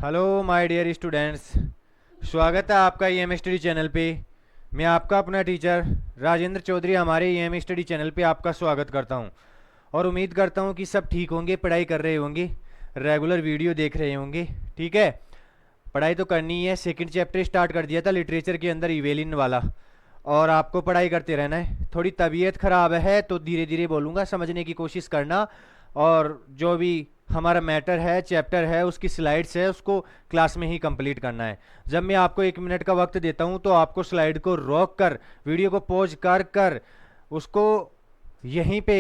Hello my dear students, स्वागत है आपका ईएम स्टडी चैनल पे। मैं आपका अपना टीचर राजेंद्र चौधरी हमारे ईएम स्टडी चैनल पे आपका स्वागत करता हूं और उम्मीद करता हूं कि सब ठीक होंगे, पढ़ाई कर रहे होंगे, रेगुलर वीडियो देख रहे होंगे। ठीक है, पढ़ाई तो करनी ही है। सेकंड चैप्टर स्टार्ट कर दिया था लिटरेचर के अंदर, इवेलिन वाला, और आपको पढ़ाई करते रहना है। थोड़ी तबीयत ख़राब है तो धीरे धीरे बोलूँगा, समझने की कोशिश करना। और जो भी हमारा मैटर है, चैप्टर है, उसकी स्लाइड्स है, उसको क्लास में ही कंप्लीट करना है। जब मैं आपको 1 मिनट का वक्त देता हूँ तो आपको स्लाइड को रोक कर, वीडियो को पॉज कर कर उसको यहीं पे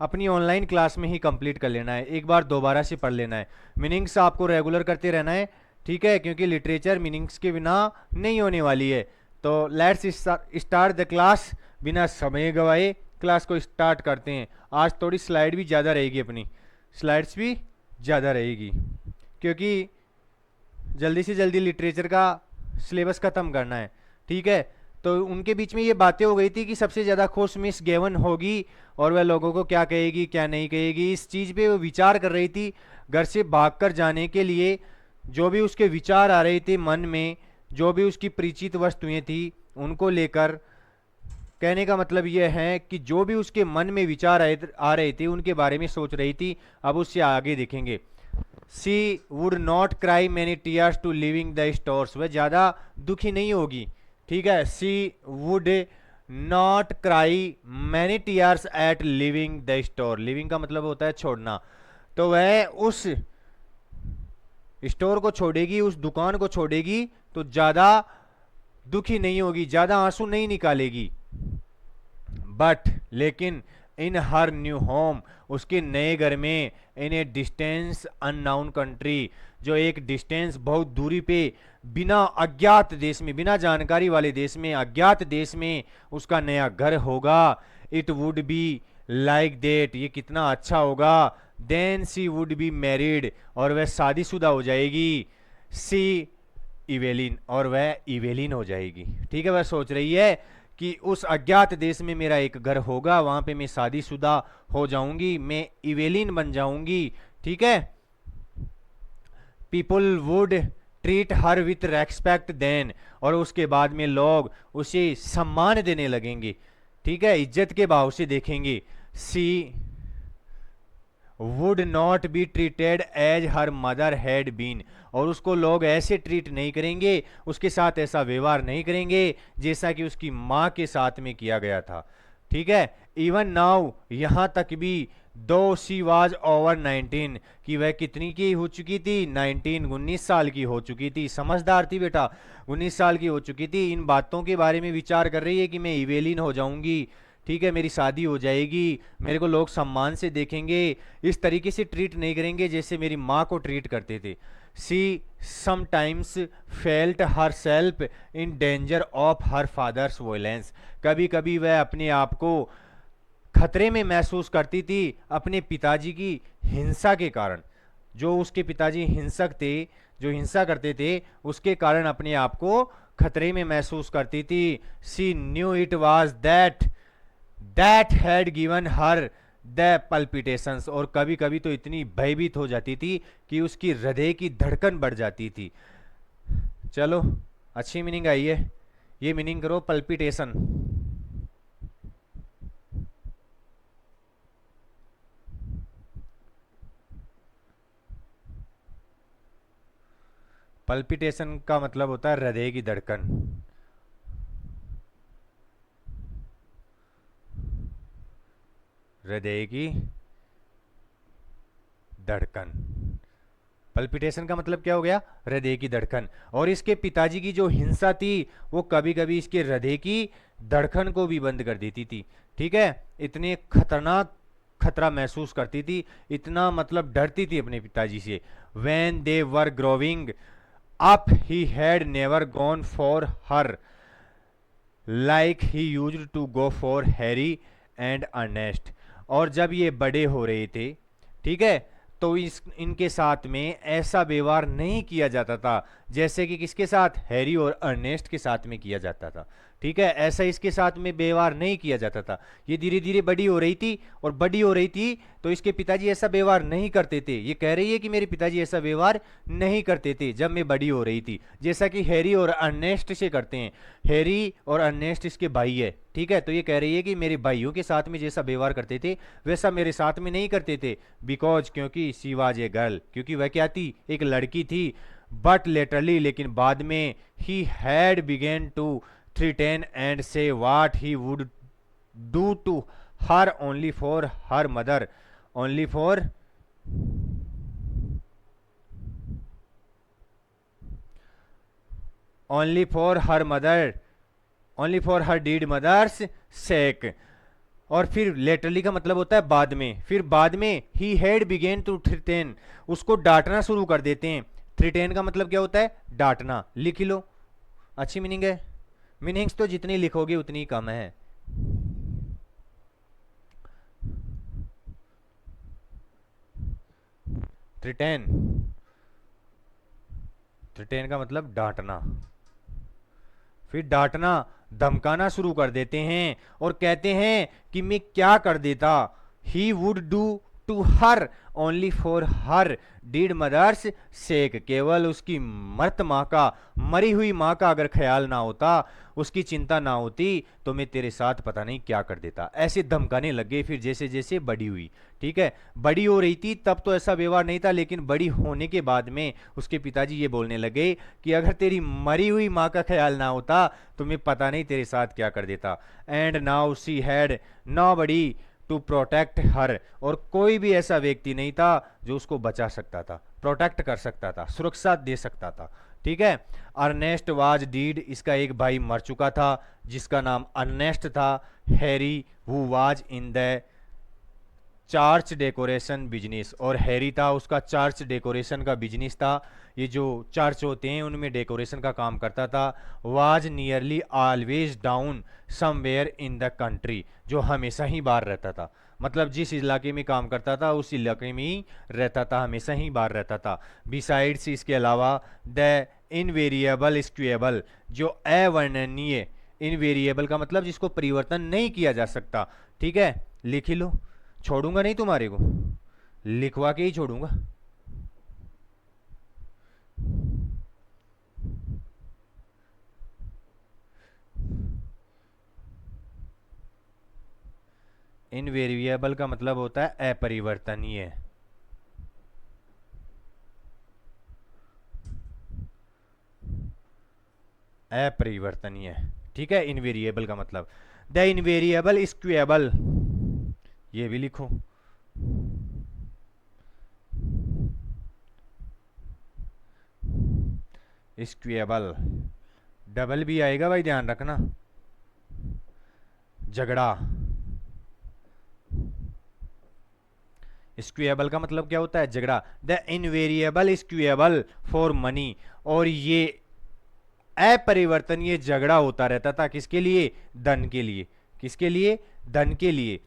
अपनी ऑनलाइन क्लास में ही कंप्लीट कर लेना है। एक बार दोबारा से पढ़ लेना है। मीनिंग्स आपको रेगुलर करते रहना है, ठीक है, क्योंकि लिटरेचर मीनिंग्स के बिना नहीं होने वाली है। तो लेट्स स्टार्ट द क्लास। बिना समय गवाए क्लास को स्टार्ट करते हैं। आज थोड़ी स्लाइड भी ज़्यादा रहेगी, अपनी स्लाइड्स भी ज़्यादा रहेगी, क्योंकि जल्दी से जल्दी लिटरेचर का सिलेबस ख़त्म करना है। ठीक है, तो उनके बीच में ये बातें हो गई थी कि सबसे ज़्यादा खुश मिस गेवन होगी और वह लोगों को क्या कहेगी क्या नहीं कहेगी। इस चीज़ पे वो विचार कर रही थी। घर से भागकर जाने के लिए जो भी उसके विचार आ रहे थे मन में, जो भी उसकी परिचित वस्तुएं थी, उनको लेकर, कहने का मतलब यह है कि जो भी उसके मन में विचार आ रहे थे उनके बारे में सोच रही थी। अब उससे आगे देखेंगे। She would not cry many tears to leaving the stores. वह ज़्यादा दुखी नहीं होगी। ठीक है, she would not cry many tears at leaving the store. Leaving का मतलब होता है छोड़ना। तो वह उस स्टोर को छोड़ेगी, उस दुकान को छोड़ेगी तो ज़्यादा दुखी नहीं होगी, ज़्यादा आंसू नहीं निकालेगी। बट लेकिन इन हर न्यू होम, उसके नए घर में, इन ए डिस्टेंस अननाउन कंट्री, जो एक डिस्टेंस बहुत दूरी पे, बिना अज्ञात देश में, बिना जानकारी वाले देश में, अज्ञात देश में उसका नया घर होगा। It would be like that, ये कितना अच्छा होगा। Then she would be married, और वह शादीशुदा हो जाएगी। सी इवेलिन, और वह इवेलिन हो जाएगी। ठीक है, वह सोच रही है कि उस अज्ञात देश में मेरा एक घर होगा, वहां पे मैं शादीशुदा हो जाऊंगी, मैं इवेलिन बन जाऊंगी। ठीक है, people would treat her with respect then, और उसके बाद में लोग उसे सम्मान देने लगेंगे। ठीक है, इज्जत के भाव से देखेंगे। She would not be treated as her mother had been, और उसको लोग ऐसे ट्रीट नहीं करेंगे, उसके साथ ऐसा व्यवहार नहीं करेंगे जैसा कि उसकी माँ के साथ में किया गया था। ठीक है, इवन नाउ, यहाँ तक भी, दो शी वाज ओवर 19, कि वह कितनी की हो चुकी थी, 19, 19 साल की हो चुकी थी। समझदार थी बेटा, 19 साल की हो चुकी थी। इन बातों के बारे में विचार कर रही है कि मैं इवेलिन हो जाऊंगी। ठीक है, मेरी शादी हो जाएगी, मेरे को लोग सम्मान से देखेंगे, इस तरीके से ट्रीट नहीं करेंगे जैसे मेरी माँ को ट्रीट करते थे। See sometimes felt her self in danger of her father's violence, कभी कभी वह अपने आप को खतरे में महसूस करती थी अपने पिताजी की हिंसा के कारण। जो उसके पिताजी हिंसक थे, जो हिंसा करते थे, उसके कारण अपने आप को खतरे में महसूस करती थी। She knew it was that had given her the palpitations, और कभी कभी तो इतनी भयभीत हो जाती थी कि उसकी हृदय की धड़कन बढ़ जाती थी। चलो, अच्छी मीनिंग आई है, ये मीनिंग करो, पल्पिटेशन। पल्पिटेशन का मतलब होता है हृदय की धड़कन। हृदय की धड़कन, पल्पिटेशन का मतलब क्या हो गया, हृदय की धड़कन। और इसके पिताजी की जो हिंसा थी वो कभी कभी इसके हृदय की धड़कन को भी बंद कर देती थी। ठीक है, इतने खतरनाक खतरा महसूस करती थी, इतना मतलब डरती थी अपने पिताजी से। When they were growing up he had never gone for her like he used to go for Harry and Ernest. और जब ये बड़े हो रहे थे, ठीक है, तो इनके साथ में ऐसा व्यवहार नहीं किया जाता था जैसे कि किसके साथ, हैरी और अर्नेस्ट के साथ में किया जाता था। ठीक है, ऐसा इसके साथ में व्यवहार नहीं किया जाता था। ये धीरे धीरे बड़ी हो रही थी, और बड़ी हो रही थी तो इसके पिताजी ऐसा व्यवहार नहीं करते थे। ये कह रही है कि मेरे पिताजी ऐसा व्यवहार नहीं करते थे जब मैं बड़ी हो रही थी, जैसा कि हैरी और अर्नेस्ट से करते हैं। हैरी और अर्नेस्ट इसके भाई है, ठीक है। तो ये कह रही है कि मेरे भाइयों के साथ में जैसा व्यवहार करते थे वैसा मेरे साथ में नहीं करते थे। बिकॉज क्योंकि शी वाज ए गर्ल, क्योंकि वह क्या थी, एक लड़की थी। बट लेटरली, लेकिन बाद में, he had begin to threaten and say what he would do to her only for her mother, only for only for her mother, only for her dead mother's sake। और फिर laterally का मतलब होता है बाद में, फिर बाद में he had begin to threaten, उसको डांटना शुरू कर देते हैं। थ्रेटन का मतलब क्या होता है, डांटना। लिख लो, अच्छी मीनिंग है। मीनिंग्स तो जितनी लिखोगे उतनी कम है। थ्रेटन, थ्रेटन का मतलब डांटना। फिर डांटना, धमकाना शुरू कर देते हैं और कहते हैं कि मैं क्या कर देता। He would do to her only for her dead mother's sake, केवल उसकी मृत माँ का, मरी हुई माँ का अगर ख्याल ना होता, उसकी चिंता ना होती, तो मैं तेरे साथ पता नहीं क्या कर देता। ऐसे धमकाने लग गए फिर जैसे जैसे बड़ी हुई, ठीक है। बड़ी हो रही थी तब तो ऐसा व्यवहार नहीं था, लेकिन बड़ी होने के बाद में उसके पिताजी ये बोलने लगे कि अगर तेरी मरी हुई माँ का ख्याल ना होता तो मैं पता नहीं तेरे साथ क्या कर देता। And now she had nobody to protect her, और कोई भी ऐसा व्यक्ति नहीं था जो उसको बचा सकता था, प्रोटेक्ट कर सकता था, सुरक्षा दे सकता था, ठीक है। अर्नेस्ट वाज डीड, इसका एक भाई मर चुका था जिसका नाम अर्नेस्ट था। Harry who was in the church decoration business, और हैरी था, उसका चर्च डेकोरेशन का बिजनेस था। ये जो चर्च होते हैं उनमें डेकोरेशन का काम करता था। Was nearly always down somewhere in the country, जो हमेशा ही बाहर रहता था, मतलब जिस इलाके में काम करता था उस इलाके में ही रहता था, हमेशा ही बाहर रहता था। बिसाइड्स, इसके अलावा, द इनवेरिएबल स्क्वेबल, जो अवर्णनीय, इनवेरिएबल का मतलब जिसको परिवर्तन नहीं किया जा सकता, ठीक है। लिख ही लो, छोड़ूंगा नहीं तुम्हारे को, लिखवा के ही छोड़ूंगा। इनवेरिएबल का मतलब होता है अपरिवर्तनीय। अपरिवर्तनीय, ठीक है। इनवेरिएबल का मतलब द इनवेरिएबल स्क्वेबल, ये भी लिखो। स्क्वेबल, डबल भी आएगा भाई, ध्यान रखना। झगड़ा, स्क्वेबल का मतलब क्या होता है, झगड़ा। The invariable squabble for money, और ये अपरिवर्तनीय झगड़ा होता रहता था किसके लिए, धन के लिए। किसके लिए, धन के लिए।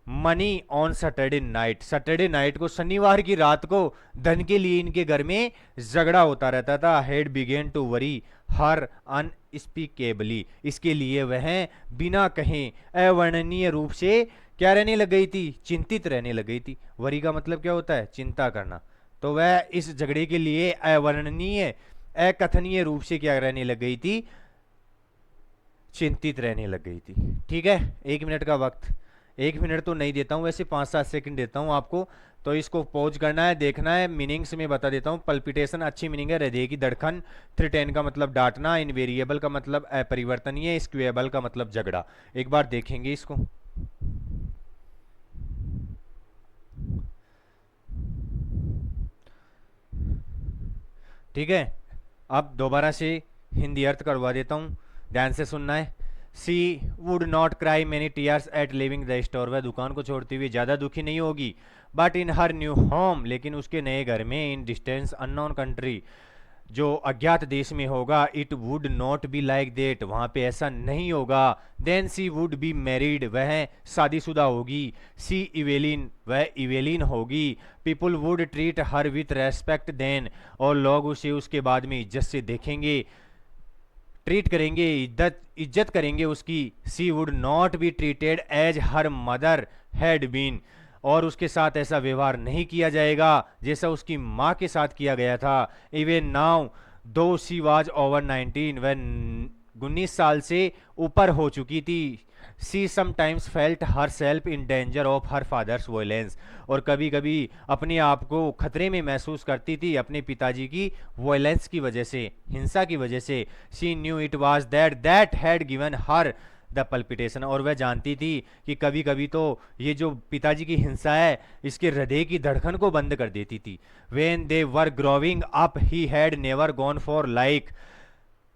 Money on Saturday night, Saturday night को, शनिवार की रात को धन के लिए इनके घर में झगड़ा होता रहता था। हेड बिगेन टू वरी हर अनस्पीकेबली, इसके लिए वह बिना कहे अवर्णनीय रूप से क्या रहने लग गई थी, चिंतित रहने लग गई थी। वरी का मतलब क्या होता है, चिंता करना। तो वह इस झगड़े के लिए अवर्णनीय, अकथनीय रूप से क्या रहने लग गई थी, चिंतित रहने लग गई थी, ठीक है। 1 मिनट का वक्त, 1 मिनट तो नहीं देता हूं वैसे, 5-7 सेकंड देता हूं आपको, तो इसको पॉज करना है, देखना है। मीनिंग्स में बता देता हूं। पल्पिटेशन अच्छी मीनिंग है, हृदय की धड़कन। थ्रेटन का मतलब डांटना, इनवेरिएबल का मतलब अपरिवर्तनीय, स्क्वेबल का मतलब झगड़ा। एक बार देखेंगे इसको। ठीक है, अब दोबारा से हिंदी अर्थ करवा देता हूं, ध्यान से सुनना है। She would not cry many tears at leaving the store, वह दुकान को छोड़ते हुए ज़्यादा दुखी नहीं होगी। But in her new home, लेकिन उसके नए घर में, इन डिस्टेंस अननोन कंट्री, जो अज्ञात देश में होगा, it would not be like that, वहाँ पे ऐसा नहीं होगा। Then she would be married, वह शादीशुदा होगी। सी इवेलिन, वह इवेलिन होगी। People would treat her with respect then, और लोग उसे उसके बाद में इज्जत से देखेंगे। ट्रीट करेंगे, इज्जत करेंगे उसकी, she would not be treated as her mother had been, और उसके साथ ऐसा व्यवहार नहीं किया जाएगा जैसा उसकी माँ के साथ किया गया था। इवन नाउ दो शी वाज ओवर 19, वह 19 साल से ऊपर हो चुकी थी, see sometimes felt her self in danger of her father's violence, और कभी कभी अपने आप को खतरे में महसूस करती थी अपने पिताजी की वायलेंस की वजह से, हिंसा की वजह से। She knew it was that had given her the palpitation, और वह जानती थी कि कभी कभी तो ये जो पिताजी की हिंसा है इसके हृदय की धड़कन को बंद कर देती थी। When they were growing up he had never gone for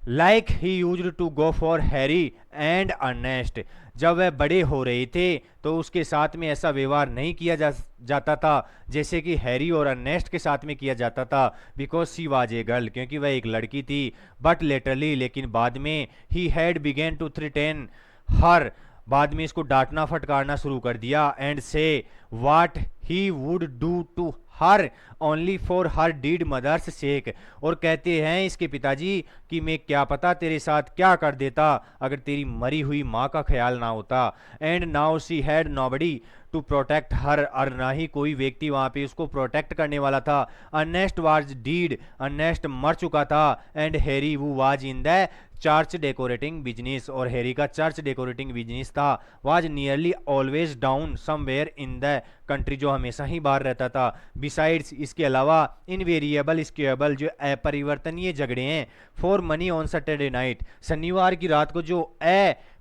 like he used to go for Harry and Ernest, जब वह बड़े हो रहे थे तो उसके साथ में ऐसा व्यवहार नहीं किया जाता था जैसे कि हैरी और अर्नेस्ट के साथ में किया जाता था, because she was a girl, क्योंकि वह एक लड़की थी। बट लेटरली, लेकिन बाद में, he had begin to threaten her, बाद में इसको डांटना फटकारना शुरू कर दिया, एंड से what he would do to her only for her dead mother's sake, और कहते हैं इसके पिताजी कि मैं क्या पता तेरे साथ क्या कर देता अगर तेरी मरी हुई माँ का ख्याल ना होता। And now she had nobody to protect her, और ना ही कोई व्यक्ति वहाँ पे उसको प्रोटेक्ट करने वाला था। अर्नेस्ट वाज डीड, अर्नेस्ट मर चुका था, एंड हैरी वो was in the church decorating business, और हैरी का चर्च डेकोरेटिंग बिजनेस था, was nearly always down somewhere in the country, जो हमेशा ही बाहर रहता था। बिसाइड्स, इसके अलावा, इनवेरिएबल स्क्वेबल, जो अपरिवर्तनीय झगड़े हैं, for money on Saturday night, शनिवार की रात को जो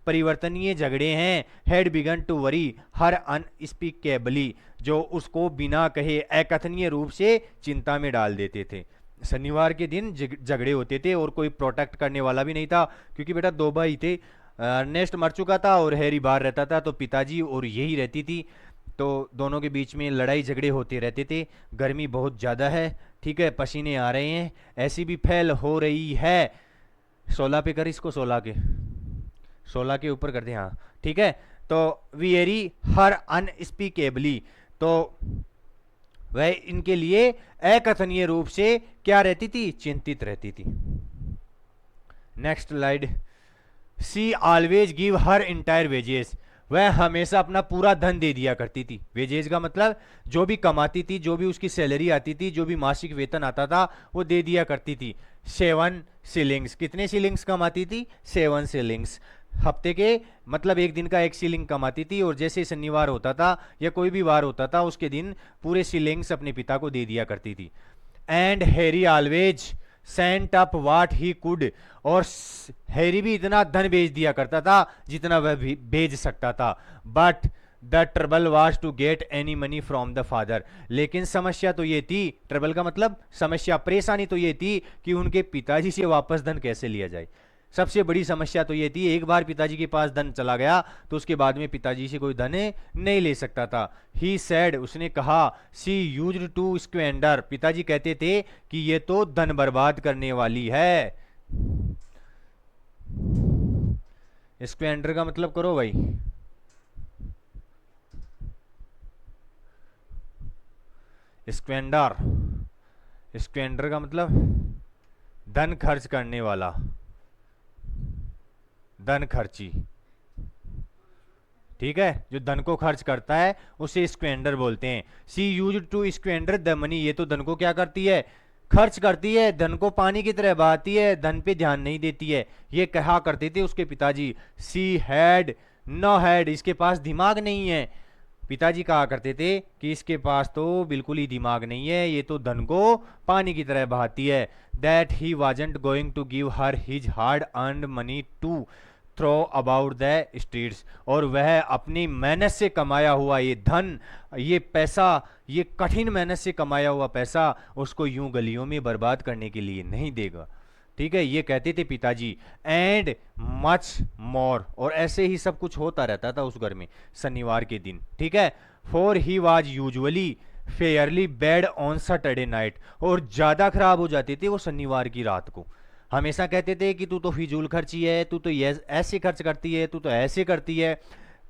परिवर्तनीय झगड़े हैं, हैड बिगन टू वरी हर अनस्पीकेबली, जो उसको बिना कहे अकथनीय रूप से चिंता में डाल देते थे। शनिवार के दिन झगड़े होते थे और कोई प्रोटेक्ट करने वाला भी नहीं था, क्योंकि बेटा दो भाई थे, अर्नेस्ट मर चुका था और हैरी बाहर रहता था, तो पिताजी और यही रहती थी, तो दोनों के बीच में लड़ाई झगड़े होते रहते थे। गर्मी बहुत ज़्यादा है, ठीक है, पसीने आ रहे हैं, ऐसी भी फैल हो रही है। 16 पे कर इसको, 16 के ऊपर कर दे, हाँ ठीक है। तो वियरी हर अनस्पीकेबली, तो वह इनके लिए अकथनीय रूप से क्या रहती थी, चिंतित रहती थी। Next slide. She always give her entire wages, वह हमेशा अपना पूरा धन दे दिया करती थी। वेजेज का मतलब जो भी कमाती थी, जो भी उसकी सैलरी आती थी, जो भी मासिक वेतन आता था, वो दे दिया करती थी। 7 शिलिंग्स, कितने शिलिंग्स कमाती थी, 7 शिलिंग्स, हफ्ते के मतलब एक दिन का 1 शिलिंग कमाती थी, और जैसे शनिवार होता था या कोई भी वार होता था उसके दिन पूरे शिलिंग्स अपने पिता को दे दिया करती थी। And Harry always sent up what he could, और हैरी भी इतना धन भेज दिया करता था जितना वह भी भेज सकता था। But the trouble was to get any money from the father, लेकिन समस्या तो ये थी, ट्रबल का मतलब समस्या, परेशानी तो ये थी कि उनके पिताजी से वापस धन कैसे लिया जाए। सबसे बड़ी समस्या तो ये थी, एक बार पिताजी के पास धन चला गया तो उसके बाद में पिताजी से कोई धन नहीं ले सकता था। ही सैड, उसने कहा, सी यूज्ड टू स्क्वेंडर, पिताजी कहते थे कि ये तो धन बर्बाद करने वाली है। स्क्वेंडर का मतलब करो भाई, स्क्वेंडर, स्क्वेंडर का मतलब धन खर्च करने वाला, धन खर्ची, ठीक है, जो धन को खर्च करता है उसे स्क्वेंडर बोलते हैं। सी used to squander the money, ये तो धन को क्या करती है, खर्च करती है, धन को पानी की तरह बहाती है, धन पे ध्यान नहीं देती है, ये कहा करते थे उसके पिताजी। सी हैड नो हेड, इसके पास दिमाग नहीं है, पिताजी कहा करते थे कि इसके पास तो बिल्कुल ही दिमाग नहीं है, ये तो धन को पानी की तरह बहाती है। That he wasn't going to give her his hard earned money to throw about the streets, और वह अपनी मेहनत से कमाया हुआ ये धन, ये पैसा, ये कठिन मेहनत से कमाया हुआ पैसा उसको यूं गलियों में बर्बाद करने के लिए नहीं देगा, ठीक है, ये कहते थे पिताजी। एंड मच मोर, और ऐसे ही सब कुछ होता रहता था उस घर में शनिवार के दिन, ठीक है। For he was usually Fairlie bad on Saturday night, और ज़्यादा खराब हो जाते थे वो शनिवार की रात को। हमेशा कहते थे कि तू तो फिजूल खर्ची है, तू तो ये ऐसे खर्च करती है, तू तो ऐसे करती है,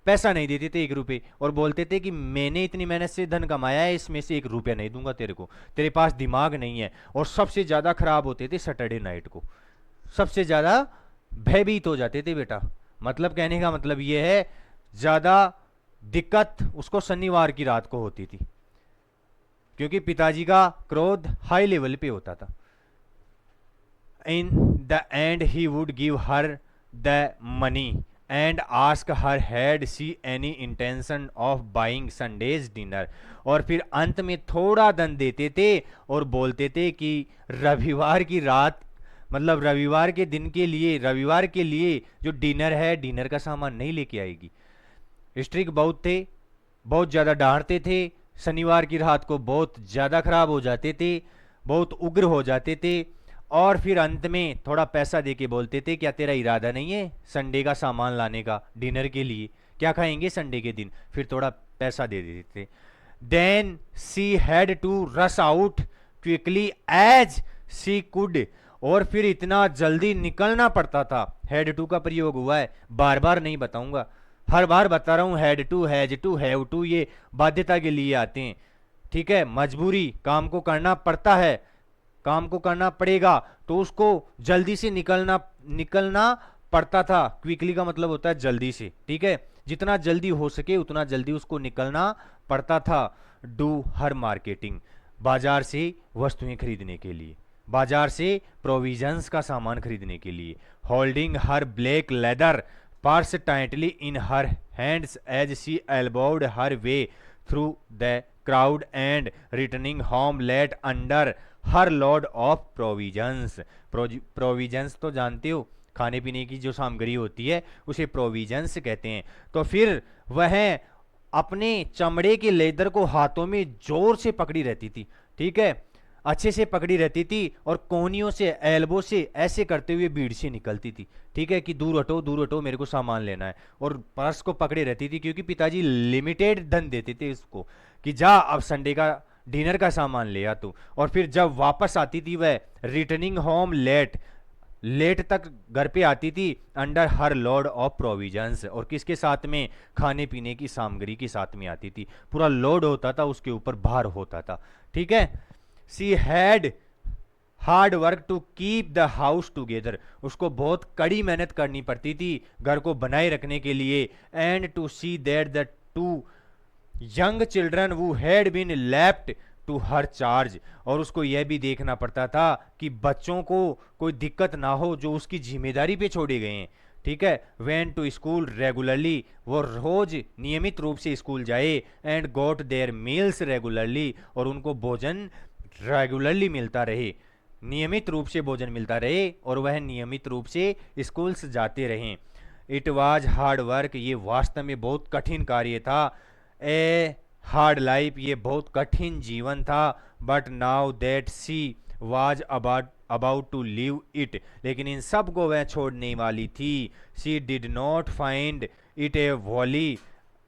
पैसा नहीं देते थे 1 रुपये, और बोलते थे कि मैंने इतनी मेहनत से धन कमाया है, इसमें से 1 रुपया नहीं दूंगा तेरे को, तेरे पास दिमाग नहीं है। और सबसे ज़्यादा खराब होते थे सैटरडे नाइट को, सबसे ज़्यादा भयभीत हो जाते थे बेटा। मतलब कहने का मतलब ये है, ज्यादा दिक्कत उसको शनिवार की रात को होती थी, क्योंकि पिताजी का क्रोध हाई लेवल पे होता था। In the and he would give her the money and ask her had see any intention of buying Sundays dinner. और फिर अंत में थोड़ा धन देते थे और बोलते थे कि रविवार की रात, मतलब रविवार के दिन के लिए, रविवार के लिए जो डिनर है, डिनर का सामान नहीं लेके आएगी। स्ट्रिक बहुत थे, बहुत ज़्यादा डांटते थे, शनिवार की रात को बहुत ज़्यादा खराब हो जाते थे, बहुत उग्र हो जाते थे। और फिर अंत में थोड़ा पैसा दे के बोलते थे, क्या तेरा इरादा नहीं है संडे का सामान लाने का डिनर के लिए, क्या खाएंगे संडे के दिन, फिर थोड़ा पैसा दे देते थे। Then she had to rush out quickly as she could. और फिर इतना जल्दी निकलना पड़ता था। हैड टू का प्रयोग हुआ है, बार बार नहीं बताऊंगा, हर बार बता रहा हूं। Had to, has to, have to ये बाध्यता के लिए आते हैं, ठीक है। मजबूरी, काम को करना पड़ता है, काम को करना पड़ेगा, तो उसको जल्दी से निकलना निकलना पड़ता था। क्विकली का मतलब होता है जल्दी से, ठीक है। जितना जल्दी हो सके उतना जल्दी उसको निकलना पड़ता था। डू हर मार्केटिंग, बाजार से वस्तुएं खरीदने के लिए, बाजार से प्रोविजंस का सामान खरीदने के लिए। Holding her black leather purse tightly in her hands as she elbowed her way through the crowd and returning home late under her load of provisions. Provisions तो जानते हो, खाने पीने की जो सामग्री होती है उसे प्रोविजंस कहते हैं। तो फिर वह अपने चमड़े के लेदर को हाथों में जोर से पकड़ी रहती थी, ठीक है, अच्छे से पकड़ी रहती थी, और कोहनियों से, एल्बो से ऐसे करते हुए भीड़ से निकलती थी, ठीक है, कि दूर हटो दूर हटो, मेरे को सामान लेना है। और पर्स को पकड़े रहती थी, क्योंकि पिताजी लिमिटेड धन देते थे इसको, कि जा अब संडे का डिनर का सामान ले आ तू। और फिर जब वापस आती थी वह, रिटर्निंग होम लेट, लेट तक घर पे आती थी, under her load of provisions, और किसके साथ में, खाने पीने की सामग्री के साथ में आती थी। पूरा लोड होता था उसके ऊपर, भार होता था, ठीक है। She had hard work to keep the house together, उसको बहुत कड़ी मेहनत करनी पड़ती थी घर को बनाए रखने के लिए। And to see that the two young children वो had been left to her charge, और उसको यह भी देखना पड़ता था कि बच्चों को कोई दिक्कत ना हो जो उसकी जिम्मेदारी पे छोड़े गए हैं, ठीक है। वेन टू स्कूल रेगुलरली, वो रोज नियमित रूप से स्कूल जाए। And got their meals regularly, और उनको भोजन रेगुलरली मिलता रहे, नियमित रूप से भोजन मिलता रहे, और वह नियमित रूप से स्कूल्स जाते रहें। इट वाज हार्ड वर्क, ये वास्तव में बहुत कठिन कार्य था। ए हार्ड लाइफ, ये बहुत कठिन जीवन था। But now that she was about to leave it, लेकिन इन सब को वह छोड़ने वाली थी। She did not find it a wholly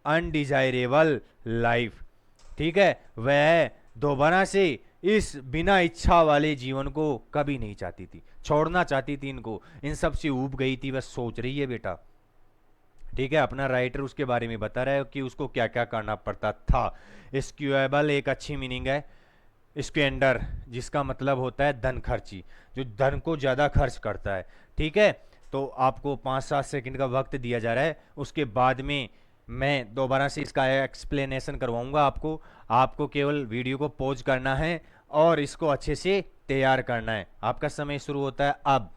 undesirable life, ठीक है। वह दोबारा से इस बिना इच्छा वाले जीवन को कभी नहीं चाहती थी, छोड़ना चाहती थी इनको, इन सब से ऊब गई थी, बस सोच रही है बेटा, ठीक है। अपना राइटर उसके बारे में बता रहा है कि उसको क्या क्या करना पड़ता था। स्क्यूएबल एक अच्छी मीनिंग है, स्क्वेंडर जिसका मतलब होता है धन खर्ची, जो धन को ज़्यादा खर्च करता है, ठीक है। तो आपको 5-7 सेकंड का वक्त दिया जा रहा है, उसके बाद में मैं दोबारा से इसका एक्सप्लेनेशन करवाऊंगा आपको। आपको केवल वीडियो को पॉज करना है और इसको अच्छे से तैयार करना है। आपका समय शुरू होता है अब।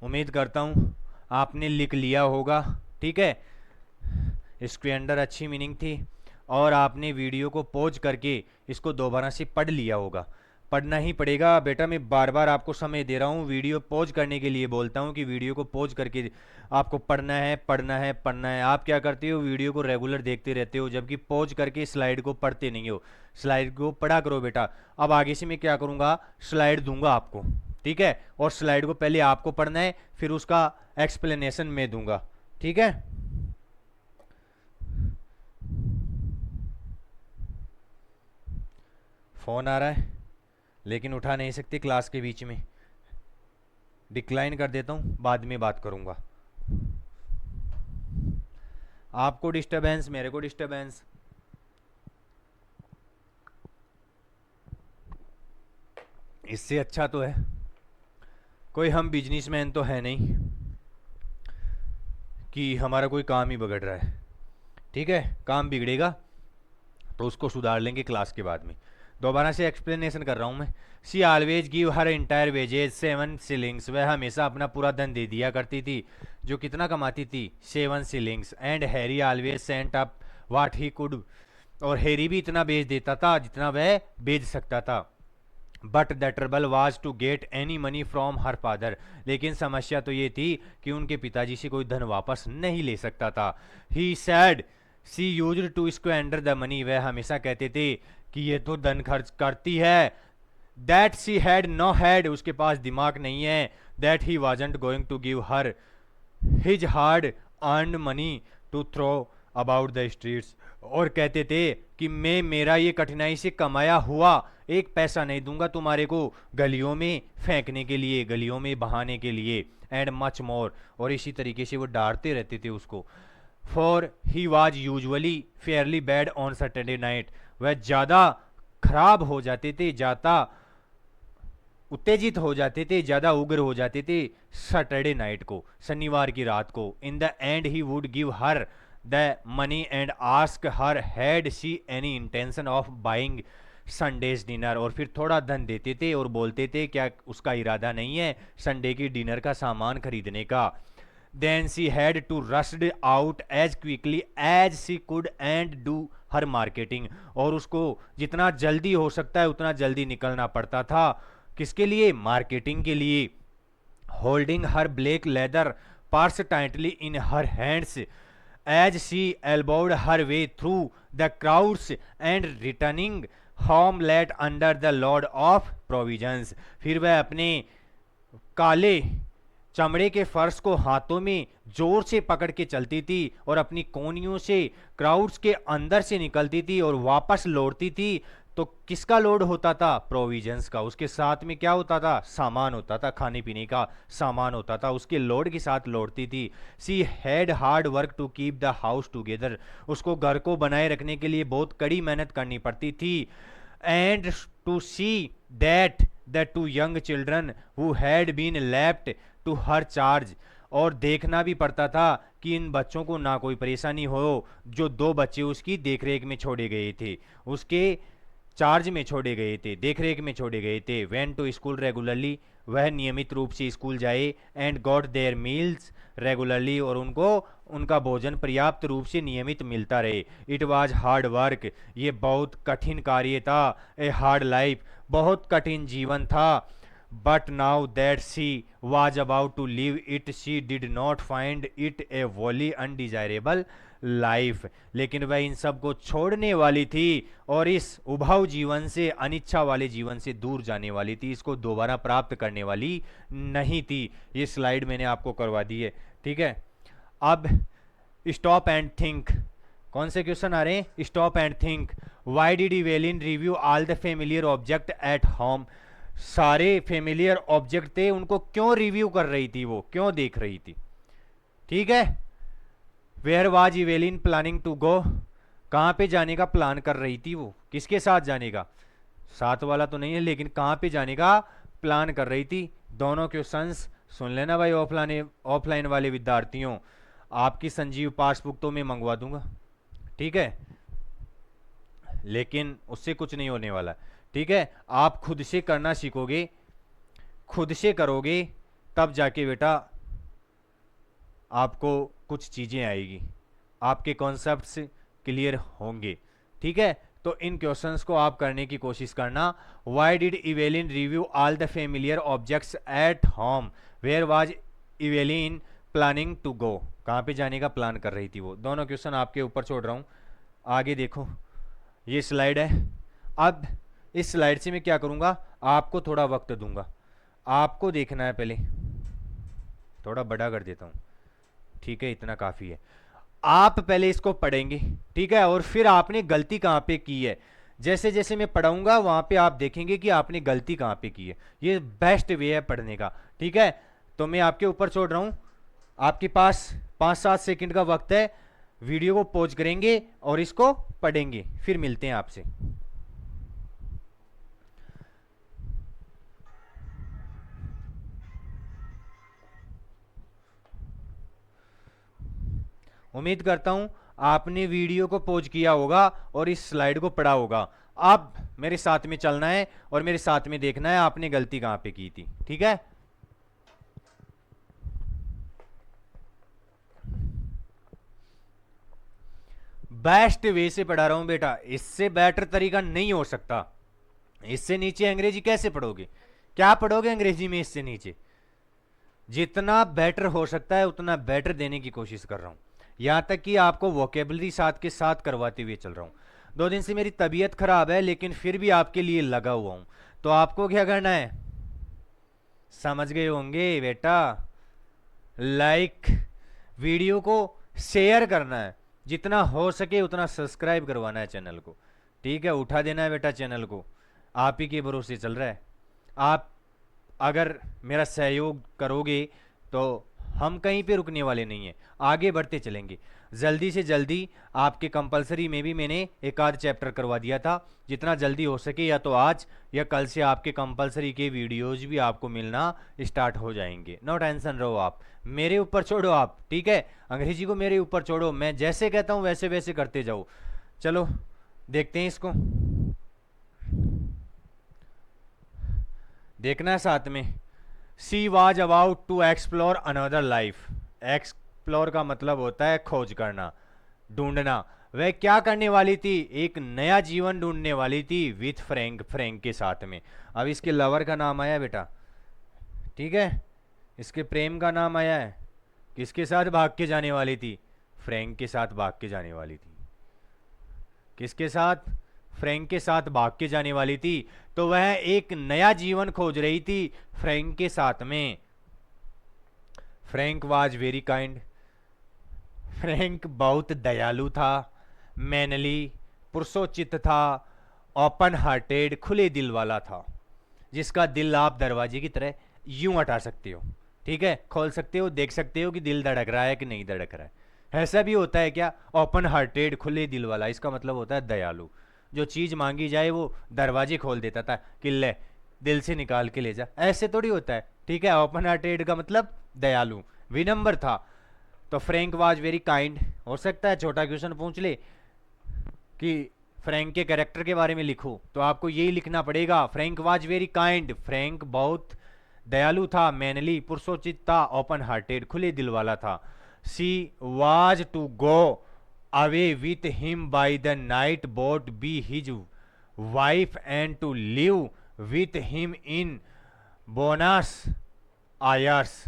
उम्मीद करता हूँ आपने लिख लिया होगा, ठीक है। स्क्वेंडर अच्छी मीनिंग थी, और आपने वीडियो को पॉज करके इसको दोबारा से पढ़ लिया होगा। पढ़ना ही पड़ेगा बेटा, मैं बार बार आपको समय दे रहा हूँ, वीडियो पॉज करने के लिए बोलता हूँ कि वीडियो को पॉज करके आपको पढ़ना है पढ़ना है पढ़ना है। आप क्या करते हो, वीडियो को रेगुलर देखते रहते हो, जबकि पॉज करके स्लाइड को पढ़ते नहीं हो। स्लाइड को पढ़ा करो बेटा। अब आगे से मैं क्या करूँगा, स्लाइड दूंगा आपको, ठीक है, और स्लाइड को पहले आपको पढ़ना है, फिर उसका एक्सप्लेनेशन मैं दूंगा, ठीक है। फोन आ रहा है लेकिन उठा नहीं सकते क्लास के बीच में, डिक्लाइन कर देता हूँ, बाद में बात करूँगा। आपको डिस्टरबेंस, मेरे को डिस्टरबेंस। इससे अच्छा तो है कोई हम बिजनेसमैन तो है नहीं कि हमारा कोई काम ही बिगड़ रहा है। ठीक है, काम बिगड़ेगा तो उसको सुधार लेंगे क्लास के बाद में। दोबारा से एक्सप्लेनेशन कर रहा हूँ मैं। She always give her entire wages 7 shillings. वह हमेशा अपना पूरा धन दे दिया करती थी। जो कितना कमाती थी? 7 shillings. And Harry always sent up what he could. और हैरी भी इतना बेच देता था जितना वह बेच सकता था। But the trouble was to get any money from her father. लेकिन समस्या तो ये थी कि उनके पिताजी से कोई धन वापस नहीं ले सकता था। He said she used to squander the money. वह हमेशा कहते थे कि ये तो धन खर्च करती है। That she had no head. उसके पास दिमाग नहीं है। That he wasn't going to give her his hard earned money to throw about the streets. और कहते थे कि मैं मेरा ये कठिनाई से कमाया हुआ एक पैसा नहीं दूंगा तुम्हारे को गलियों में फेंकने के लिए, गलियों में बहाने के लिए। And much more. और इसी तरीके से वो डांटते रहते थे उसको। For he was usually Fairlie bad on Saturday night. वह ज़्यादा खराब हो जाते थे, ज़्यादा उत्तेजित हो जाते थे, ज़्यादा उग्र हो जाते थे सैटरडे नाइट को, शनिवार की रात को। In the and he would give her the money and ask her had she any intention of buying Sundays dinner. और फिर थोड़ा धन देते थे और बोलते थे क्या उसका इरादा नहीं है संडे की डिनर का सामान खरीदने का। Then she had to rushed out as quickly as she could and do her marketing. और उसको जितना जल्दी हो सकता है उतना जल्दी निकलना पड़ता था। किसके लिए? मार्केटिंग के लिए। Holding her black leather purse tightly in her hands as she elbowed her way through the crowds and returning home late under the lord of provisions. फिर वह अपने काले चमड़े के फर्श को हाथों में जोर से पकड़ के चलती थी और अपनी कोनियों से क्राउड्स के अंदर से निकलती थी और वापस लौटती थी। तो किसका लोड होता था? प्रोविजंस का। उसके साथ में क्या होता था? सामान होता था, खाने पीने का सामान होता था, उसके लोड के साथ लौटती थी। She had hard work to keep the house together. उसको घर को बनाए रखने के लिए बहुत कड़ी मेहनत करनी पड़ती थी। And to see that the two young children who had been left to her charge. और देखना भी पड़ता था कि इन बच्चों को ना कोई परेशानी हो जो 2 बच्चे उसकी देखरेख में छोड़े गए थे, उसके चार्ज में छोड़े गए थे, देखरेख में छोड़े गए थे। Went to school regularly. वह नियमित रूप से स्कूल जाए। And got their meals regularly. और उनको उनका भोजन पर्याप्त रूप से नियमित मिलता रहे। It was hard work. ये बहुत कठिन कार्य था। A hard life. बहुत कठिन जीवन था। But now that she was about to leave it she did not find it a wholly undesirable life। लेकिन वह इन सब को छोड़ने वाली थी और इस उभाऊ जीवन से, अनिच्छा वाले जीवन से दूर जाने वाली थी, इसको दोबारा प्राप्त करने वाली नहीं थी। ये स्लाइड मैंने आपको करवा दी है। ठीक है, अब स्टॉप एंड थिंक। कौन से क्वेश्चन आ रहे हैं? Stop and think. Why did Evelyn review all the familiar object at home. सारे फेमिलियर ऑब्जेक्ट थे, उनको क्यों रिव्यू कर रही थी, वो क्यों देख रही थी? ठीक है। Where was Evelyn planning to go. कहां पे जाने का प्लान कर रही थी वो? किसके साथ जाने का? साथ वाला तो नहीं है, लेकिन कहां पे जाने का प्लान कर रही थी? दोनों क्वेश्चंस सुन लेना भाई ऑफलाइन वाले विद्यार्थियों। आपकी संजीव पासबुक तो मैं मंगवा दूंगा, ठीक है, लेकिन उससे कुछ नहीं होने वाला। ठीक है, आप खुद से करना सीखोगे, खुद से करोगे तब जाके बेटा आपको कुछ चीजें आएगी, आपके कॉन्सेप्ट्स क्लियर होंगे। ठीक है, तो इन क्वेश्चंस को आप करने की कोशिश करना। Why did Evelyn review all the familiar objects at home. Where was Evelyn planning to go. कहाँ पे जाने का प्लान कर रही थी वो? दोनों क्वेश्चन आपके ऊपर छोड़ रहा हूँ, आगे देखो। ये स्लाइड है। अब इस स्लाइड से मैं क्या करूँगा, आपको थोड़ा वक्त दूंगा, आपको देखना है। पहले थोड़ा बड़ा कर देता हूँ, ठीक है, इतना काफ़ी है। आप पहले इसको पढ़ेंगे, ठीक है, और फिर आपने गलती कहाँ पे की है, जैसे जैसे मैं पढ़ाऊंगा वहाँ पे आप देखेंगे कि आपने गलती कहाँ पे की है। ये बेस्ट वे है पढ़ने का, ठीक है। तो मैं आपके ऊपर छोड़ रहा हूँ, आपके पास 5-7 सेकंड का वक्त है। वीडियो को पॉज करेंगे और इसको पढ़ेंगे, फिर मिलते हैं आपसे। उम्मीद करता हूं आपने वीडियो को पॉज किया होगा और इस स्लाइड को पढ़ा होगा। अब मेरे साथ में चलना है और मेरे साथ में देखना है आपने गलती कहां पे की थी। ठीक है, बेस्ट वे से पढ़ा रहा हूं बेटा, इससे बेटर तरीका नहीं हो सकता। इससे नीचे अंग्रेजी कैसे पढ़ोगे? क्या पढ़ोगे अंग्रेजी में इससे नीचे? जितना बेटर हो सकता है उतना बेटर देने की कोशिश कर रहा हूं, यहां तक कि आपको वोकेबलरी साथ के साथ करवाते हुए चल रहा हूं। 2 दिन से मेरी तबीयत खराब है लेकिन फिर भी आपके लिए लगा हुआ हूं। तो आपको क्या करना है, समझ गए होंगे बेटा, लाइक वीडियो को शेयर करना है, जितना हो सके उतना सब्सक्राइब करवाना है चैनल को। ठीक है, उठा देना है बेटा चैनल को, आप ही के भरोसे चल रहा है। आप अगर मेरा सहयोग करोगे तो हम कहीं पे रुकने वाले नहीं हैं, आगे बढ़ते चलेंगे। जल्दी से जल्दी आपके कंपलसरी में भी मैंने एक आध चैप्टर करवा दिया था, जितना जल्दी हो सके या तो आज या कल से आपके कंपलसरी के वीडियोज भी आपको मिलना स्टार्ट हो जाएंगे। नो टेंशन रहो, आप मेरे ऊपर छोड़ो आप। ठीक है, अंग्रेजी को मेरे ऊपर छोड़ो, मैं जैसे कहता हूँ वैसे वैसे करते जाओ। चलो देखते हैं इसको, देखना है साथ में। She was about to explore another life. Explore का मतलब होता है खोज करना, ढूंढना। वह क्या करने वाली थी? एक नया जीवन ढूंढने वाली थी विथ फ्रैंक, फ्रैंक के साथ में। अब इसके लवर का नाम आया बेटा, ठीक है, इसके प्रेम का नाम आया है। किसके साथ भाग के जाने वाली थी? फ्रैंक के साथ भाग के जाने वाली थी। किसके साथ? फ्रैंक के साथ भाग के जाने वाली थी। तो वह एक नया जीवन खोज रही थी फ्रैंक के साथ में। Frank was very kind. Frank बहुत दयालु था, मैनली पुरुषोचित था, ओपन हार्टेड खुले दिल वाला था, जिसका दिल आप दरवाजे की तरह यूं हटा सकते हो। ठीक है, खोल सकते हो, देख सकते हो कि दिल धड़क रहा है कि नहीं धड़क रहा है। ऐसा भी होता है क्या? ओपन हार्टेड खुले दिल वाला, इसका मतलब होता है दयालु। जो चीज मांगी जाए वो दरवाजे खोल देता था कि ले दिल से निकाल के ले जा, ऐसे थोड़ी होता है। ठीक है, ओपन हार्टेड का मतलब दयालु, विनम्र था। तो फ्रैंक वाज वेरी काइंड। हो सकता है छोटा क्वेश्चन पूछ ले कि फ्रैंक के कैरेक्टर के बारे में लिखो, तो आपको यही लिखना पड़ेगा, Frank was very kind. Frank बहुत दयालु था, मैनली पुरुषोचित था, ओपन हार्टेड खुले दिल वाला था। She was to go away with him by the night boat be his wife and to live with him in Buenos Aires,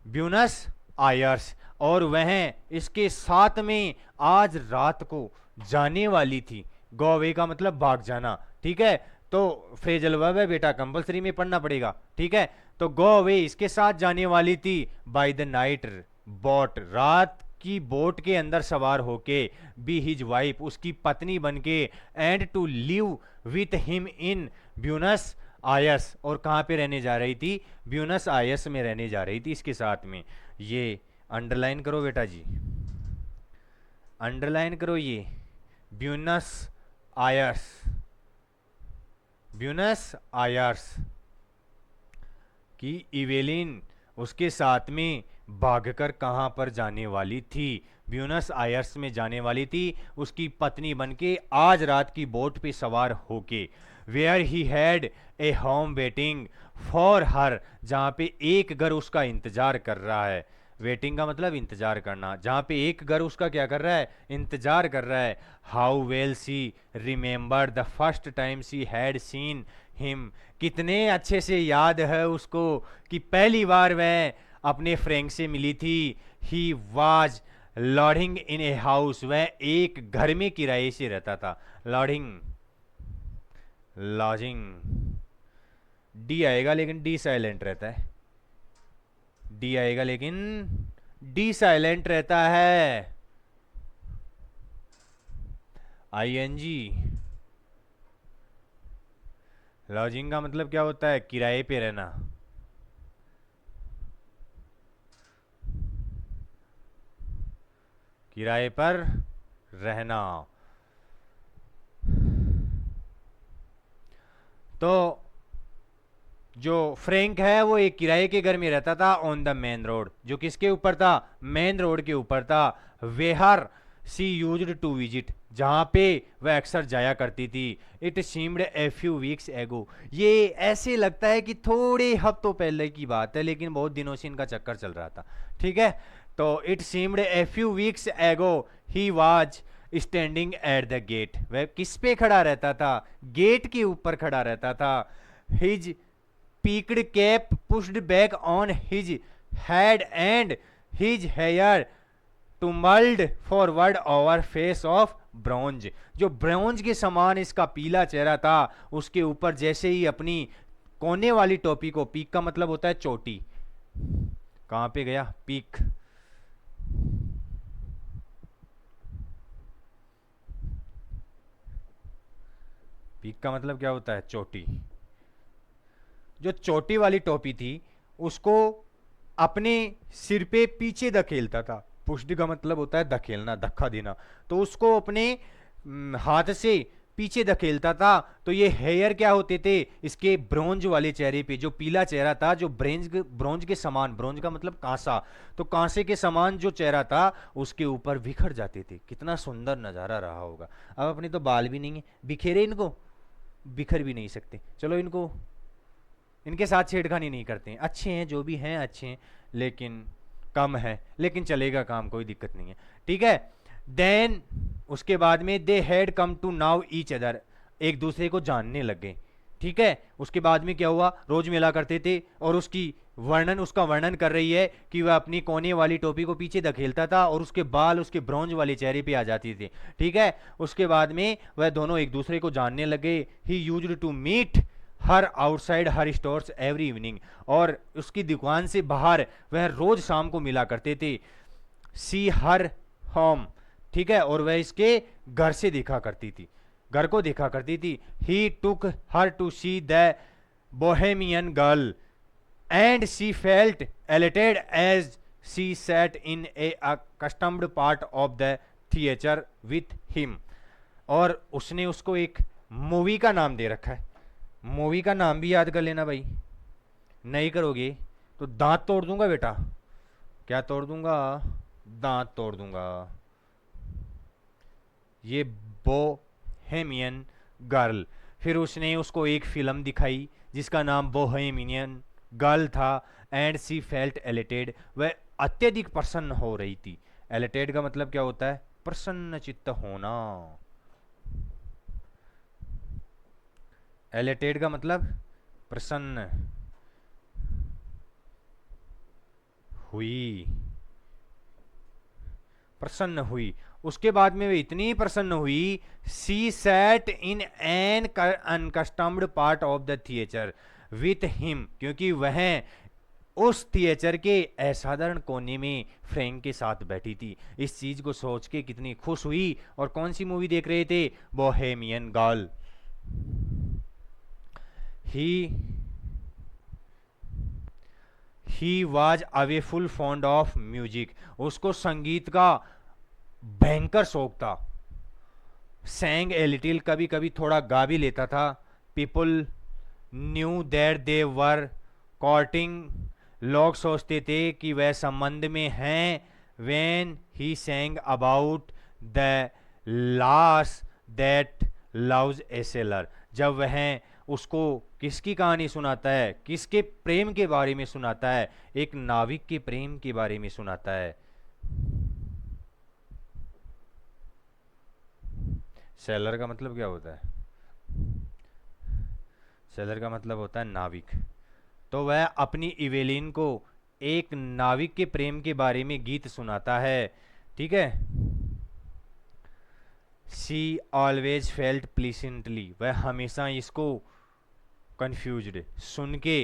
Buenos Aires. और वह इसके साथ में आज रात को जाने वाली थी। गोवे का मतलब भाग जाना। ठीक है, तो फ्रेजल वर्ब है बेटा, कंपलसरी में पढ़ना पड़ेगा। ठीक है, तो गो अवे इसके साथ जाने वाली थी, बाय द नाइट बोट रात की बोट के अंदर सवार होके, बी हिज वाइफ उसकी पत्नी बनके, and to live with him in Buenos Aires. और कहाँ पे रहने जा रही थी? ब्यूनस आयस में रहने जा रही थी इसके साथ में। ये अंडरलाइन करो बेटा जी, अंडरलाइन करो ये, ब्यूनस आयर्स, ब्यूनस आयर्स की इवेलिन उसके साथ में भागकर कहां पर जाने वाली थी? ब्यूनस आयर्स में जाने वाली थी उसकी पत्नी बनके, आज रात की बोट पे सवार होके। Where he had a home waiting for her, जहां पे एक घर उसका इंतजार कर रहा है। वेटिंग का मतलब इंतजार करना, जहां पे एक घर उसका क्या कर रहा है? इंतजार कर रहा है। How well she remember the first time she had seen him, कितने अच्छे से याद है उसको कि पहली बार वह अपने फ्रेंक से मिली थी। He was loading in a house, वह एक घर में किराए से रहता था। लॉडिंग, लॉजिंग, डी आएगा लेकिन डी साइलेंट रहता है। डी आएगा लेकिन डी साइलेंट रहता है। आईएनजी, लॉजिंग का मतलब क्या होता है? किराए पे रहना। किराए पर रहना। तो जो फ्रैंक है वो एक किराए के घर में रहता था ऑन द मेन रोड, जो किसके ऊपर था, मेन रोड के ऊपर था। Where she used to visit, जहां पे वह अक्सर जाया करती थी। It seemed a few weeks ago, ये ऐसे लगता है कि थोड़े हफ्तों पहले की बात है, लेकिन बहुत दिनों से इनका चक्कर चल रहा था। ठीक है, तो it seemed a few weeks ago he was standing at the gate, वह किस पे खड़ा रहता था, गेट के ऊपर खड़ा रहता था। His peaked cap pushed back on his head and his hair tumbled forward over face of bronze, जो ब्रॉन्ज के समान इसका पीला चेहरा था, उसके ऊपर जैसे ही अपनी कोने वाली टोपी को, पीक का मतलब होता है चोटी, कहां पे गया पीक, पीक का मतलब क्या होता है चोटी, जो चोटी वाली टोपी थी उसको अपने सिर पे पीछे धकेलता था। पुष्ड का मतलब होता है धकेलना, धक्का देना, तो उसको अपने हाथ से पीछे धकेलता था। तो ये हेयर क्या होते थे इसके ब्रोंज वाले चेहरे पे, जो पीला चेहरा था, जो ब्रोंज के समान, ब्रोंज का मतलब कांसा, तो कांसे के समान जो चेहरा था उसके ऊपर बिखर जाते थे। कितना सुंदर नज़ारा रहा होगा। अब अपने तो बाल भी नहीं है, बिखेरे इनको बिखर भी नहीं सकते। चलो इनको, इनके साथ छेड़खानी नहीं करते हैं, अच्छे हैं जो भी हैं अच्छे हैं, लेकिन कम है, लेकिन चलेगा काम, कोई दिक्कत नहीं है। ठीक है, देन उसके बाद में they had come to know each other, एक दूसरे को जानने लग गए। ठीक है, उसके बाद में क्या हुआ, रोज मिला करते थे, और उसका वर्णन कर रही है कि वह अपनी कोने वाली टोपी को पीछे धकेलता था और उसके बाल उसके ब्रॉन्ज वाले चेहरे पे आ जाती थी। ठीक है, उसके बाद में वह दोनों एक दूसरे को जानने लगे। He used to meet her outside her stores every evening, और उसकी दुकान से बाहर वह रोज शाम को मिला करते थे। सी हर होम, ठीक है, और वह इसके घर से देखा करती थी, घर को देखा करती थी। He took her to see the Bohemian girl and she felt elated as she sat in a accustomed part of the theatre with him, और उसने उसको एक मूवी का नाम दे रखा है। मूवी का नाम भी याद कर लेना भाई, नहीं करोगे तो दांत तोड़ दूंगा बेटा। क्या तोड़ दूंगा, दांत तोड़ दूंगा। ये बोहेमियन गर्ल, फिर उसने उसको एक फिल्म दिखाई जिसका नाम बोहेमियन गर्ल था। एंड सी फेल्ट एलिटेड, वह अत्यधिक प्रसन्न हो रही थी। एलिटेड का मतलब क्या होता है, प्रसन्न चित्त होना। एलिटेड का मतलब प्रसन्न हुई, प्रसन्न हुई। उसके बाद में वे इतनी प्रसन्न हुई, she sat in an unaccustomed part of the theatre with him, क्योंकि वह उस थिएटर के असाधारण कोने में फ्रैंक के साथ बैठी थी। इस चीज को सोच के कितनी खुश हुई। और कौन सी मूवी देख रहे थे, Bohemian girl. He was away full fond of music, उसको संगीत का भयंकर शौक था। सैंग ए लिटिल, कभी कभी थोड़ा गा भी लेता था। People knew that they were courting, लोग सोचते थे कि वह संबंध में हैं। When he sang about the lass that loves a sailor, जब वह उसको किसकी कहानी सुनाता है, किसके प्रेम के बारे में सुनाता है, एक नाविक के प्रेम के बारे में सुनाता है। सेलर का मतलब क्या होता है, सेलर का मतलब होता है नाविक। तो वह अपनी इवेलिन को एक नाविक के प्रेम के बारे में गीत सुनाता है। ठीक है, शी ऑलवेज फेल्ट प्लीसेंटली, वह हमेशा इसको कंफ्यूज्ड सुन के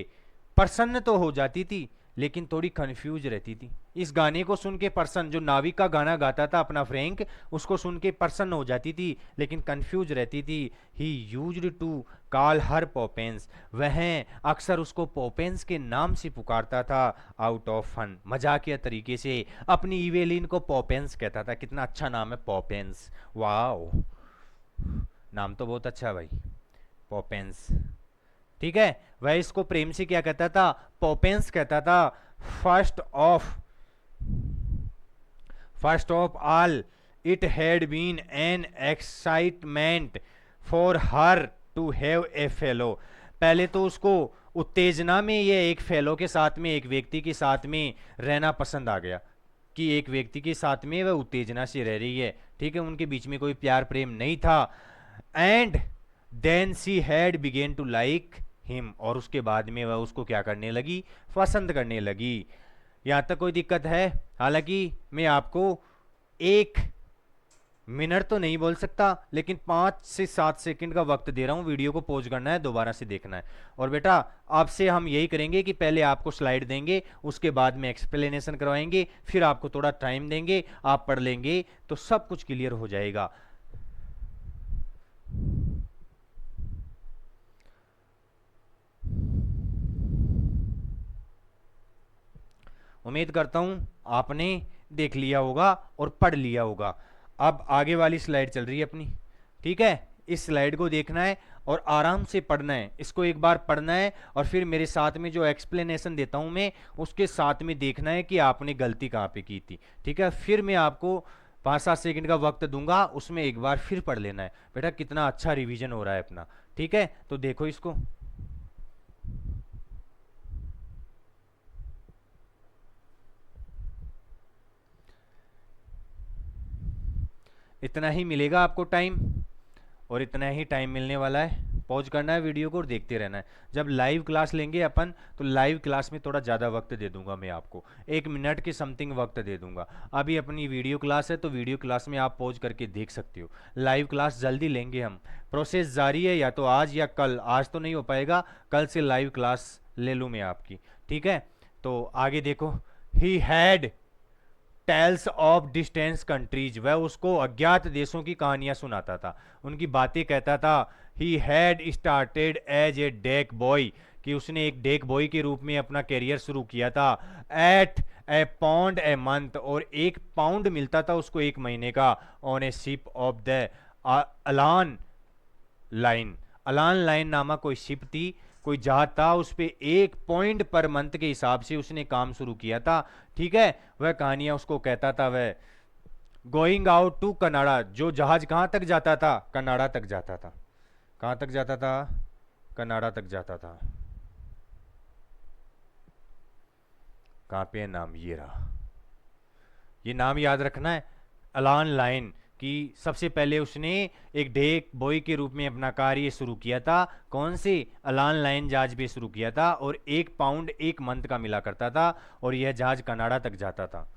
प्रसन्न तो हो जाती थी, लेकिन थोड़ी कंफ्यूज रहती थी। इस गाने को सुन के प्रसन्न, जो नाविक का गाना गाता था अपना फ्रैंक, उसको सुन के प्रसन्न हो जाती थी, लेकिन कंफ्यूज रहती थी। He used to call her Poppens, वह अक्सर उसको पोपेंस के नाम से पुकारता था। आउट ऑफ फन, मजाकिया तरीके से अपनी इवेलिन को पोपेंस कहता था। कितना अच्छा नाम है पोपेंस, वाओ, नाम तो बहुत अच्छा है भाई, पोपेंस। ठीक है, वह इसको प्रेम से क्या कहता था, पोपेंस कहता था। First of all it had been an excitement for her to have a fellow. पहले तो उसको उत्तेजना में ये एक फेलो के साथ में, एक व्यक्ति के साथ में रहना पसंद आ गया कि एक व्यक्ति के साथ में वह उत्तेजना से रह रही है। ठीक है, उनके बीच में कोई प्यार प्रेम नहीं था। And then she had begin to like him, और उसके बाद में वह उसको क्या करने लगी, पसंद करने लगी। यहाँ तक कोई दिक्कत है? हालांकि मैं आपको 1 मिनट तो नहीं बोल सकता, लेकिन 5 से 7 सेकंड का वक्त दे रहा हूँ। वीडियो को पॉज करना है, दोबारा से देखना है। और बेटा आपसे हम यही करेंगे कि पहले आपको स्लाइड देंगे, उसके बाद में एक्सप्लेनेशन करवाएंगे, फिर आपको थोड़ा टाइम देंगे, आप पढ़ लेंगे तो सब कुछ क्लियर हो जाएगा। उम्मीद करता हूं आपने देख लिया होगा और पढ़ लिया होगा। अब आगे वाली स्लाइड चल रही है अपनी, ठीक है, इस स्लाइड को देखना है और आराम से पढ़ना है। इसको एक बार पढ़ना है और फिर मेरे साथ में जो एक्सप्लेनेशन देता हूं मैं, उसके साथ में देखना है कि आपने गलती कहाँ पे की थी। ठीक है, फिर मैं आपको 5-7 सेकंड का वक्त दूंगा, उसमें एक बार फिर पढ़ लेना है। बेटा कितना अच्छा रिवीजन हो रहा है अपना। ठीक है, तो देखो इसको। इतना ही मिलेगा आपको टाइम, और इतना ही टाइम मिलने वाला है। पॉज करना है वीडियो को और देखते रहना है। जब लाइव क्लास लेंगे अपन, तो लाइव क्लास में थोड़ा ज़्यादा वक्त दे दूंगा मैं आपको, 1 मिनट के समथिंग वक्त दे दूंगा। अभी अपनी वीडियो क्लास है, तो वीडियो क्लास में आप पॉज करके देख सकते हो। लाइव क्लास जल्दी लेंगे हम, प्रोसेस जारी है, या तो आज या कल। आज तो नहीं हो पाएगा, कल से लाइव क्लास ले लूँ मैं आपकी। ठीक है, तो आगे देखो। He had tales of distance countries, वह उसको अज्ञात देशों की कहानियां सुनाता था, उनकी बातें कहता था। He had started as a deck boy, कि उसने एक डेक बॉय के रूप में अपना करियर शुरू किया था। At a pound a month, और 1 पाउंड मिलता था उसको 1 महीने का। On a ship of the Allan line, Allan line नामक कोई शिप थी, कोई जहाज था, उस पर 1 पॉइंट पर मंथ के हिसाब से उसने काम शुरू किया था। ठीक है, वह कहानियां उसको कहता था। वह गोइंग आउट टू कनाडा, जो जहाज कहां तक जाता था, कनाडा तक जाता था। कहां तक जाता था, कनाडा तक जाता था। कहां पे नाम, ये रहा, ये नाम याद रखना है, अलान लाइन। कि सबसे पहले उसने एक डेक बॉय के रूप में अपना कार्य शुरू किया था। कौन से, अलान लाइन जहाज पे शुरू किया था, और 1 पाउंड 1 मंथ का मिला करता था, और यह जहाज कनाडा तक जाता था।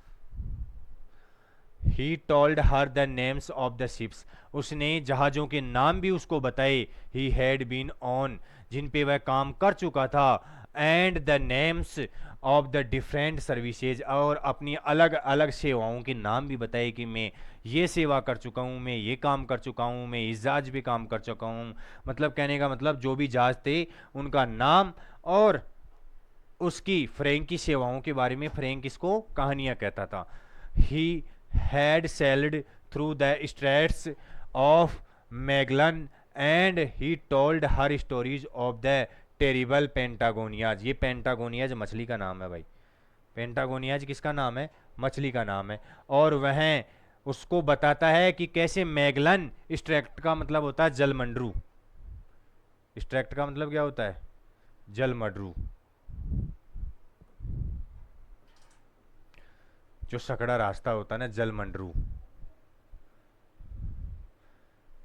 He told her the names of the ships, उसने जहाज़ों के नाम भी उसको बताए। ही हैड बीन ऑन, जिन पे वह काम कर चुका था। And the names of the different services, और अपनी अलग अलग सेवाओं के नाम भी बताए कि मैं ये सेवा कर चुका हूँ, मैं ये काम कर चुका हूँ, मैं इस जहाज भी काम कर चुका हूँ। मतलब कहने का मतलब जो भी जहाज थे उनका नाम, और उसकी फ्रैंक की सेवाओं के बारे में। फ्रैंक इसको कहानियाँ कहता था। ही had sailed through the straits of Magellan and he told her stories of the terrible Pentagonias। ये पेंटागोनियाज मछली का नाम है भाई, पेंटागोनियाज किसका नाम है, मछली का नाम है। और वह उसको बताता है कि कैसे मैगलन, स्ट्रैक्ट का मतलब होता है जलमंडरू, स्ट्रैक्ट का मतलब क्या होता है, जलमंडरू, जो सकड़ा रास्ता होता है ना, जलमंडरू।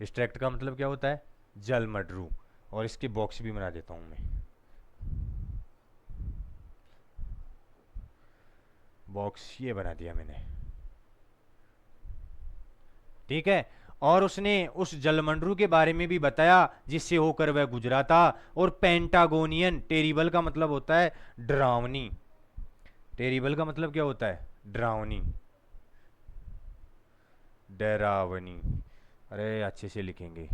स्ट्रैक्ट का मतलब क्या होता है, जलमंडरू। और इसके बॉक्स भी बना देता हूं मैं, बॉक्स ये बना दिया मैंने। ठीक है, और उसने उस जलमंडरू के बारे में भी बताया जिससे होकर वह गुजरा था। और पेंटागोनियन, टेरिबल का मतलब होता है डरावनी, टेरिबल का मतलब क्या होता है, डरावनी, डरावनी। अरे अच्छे से लिखेंगे।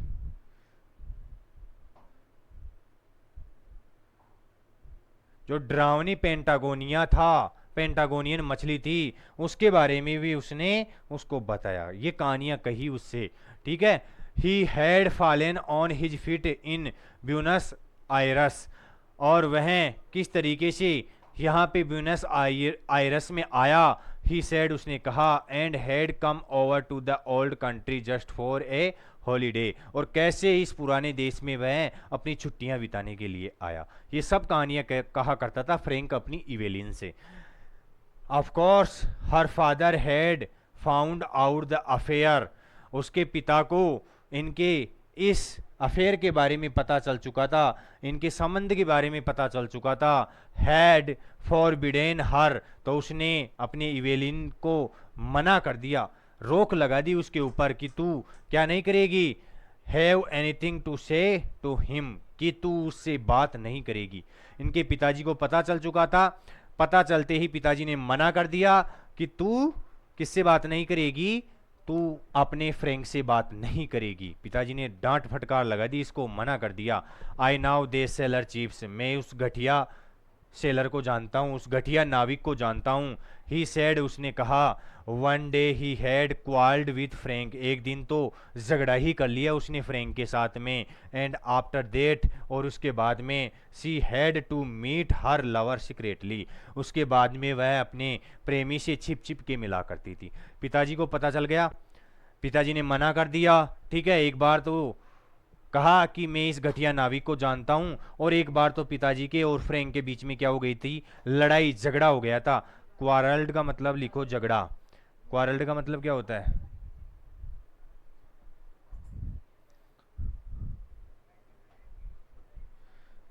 जो डरावनी पेंटागोनिया था, पेंटागोनियन मछली थी, उसके बारे में भी उसने उसको बताया, ये कहानियां कही उससे। ठीक है, he had fallen on his feet in Buenos Aires, और वह किस तरीके से यहाँ पे ब्यूनस आयरस में आया। ही सेड, उसने कहा, and had come over to the old country just for a holiday, और कैसे इस पुराने देश में वह अपनी छुट्टियां बिताने के लिए आया। ये सब कहानियां कहा करता था फ्रैंक अपनी इवेलिन से। Of course her father had found out the affair, उसके पिता को इनके इस अफेयर के बारे में पता चल चुका था, इनके संबंध के बारे में पता चल चुका था। हैड फॉरबिडेन हर, तो उसने अपने इवेलिन को मना कर दिया, रोक लगा दी उसके ऊपर कि तू क्या नहीं करेगी, have anything to say to him, कि तू उससे बात नहीं करेगी। इनके पिताजी को पता चल चुका था, पता चलते ही पिताजी ने मना कर दिया कि तू किससे बात नहीं करेगी, तू अपने फ्रैंक से बात नहीं करेगी। पिताजी ने डांट फटकार लगा दी, इसको मना कर दिया। I now they seller chiefs, मैं उस घटिया सेलर को जानता हूँ, उस घटिया नाविक को जानता हूँ। ही सेड, उसने कहा, one day he had quarrelled with Frank, एक दिन तो झगड़ा ही कर लिया उसने फ्रैंक के साथ में। एंड आफ्टर देट, और उसके बाद में, she had to meet her lover secretly, उसके बाद में वह अपने प्रेमी से छिप छिप के मिला करती थी। पिताजी को पता चल गया, पिताजी ने मना कर दिया, ठीक है। एक बार तो कहा कि मैं इस घटिया नाविक को जानता हूं, और एक बार तो पिताजी के और फ्रैंक के बीच में क्या हो गई थी, लड़ाई झगड़ा हो गया था। क्वारल्ड का मतलब लिखो झगड़ा। क्वारल्ड का मतलब क्या होता है?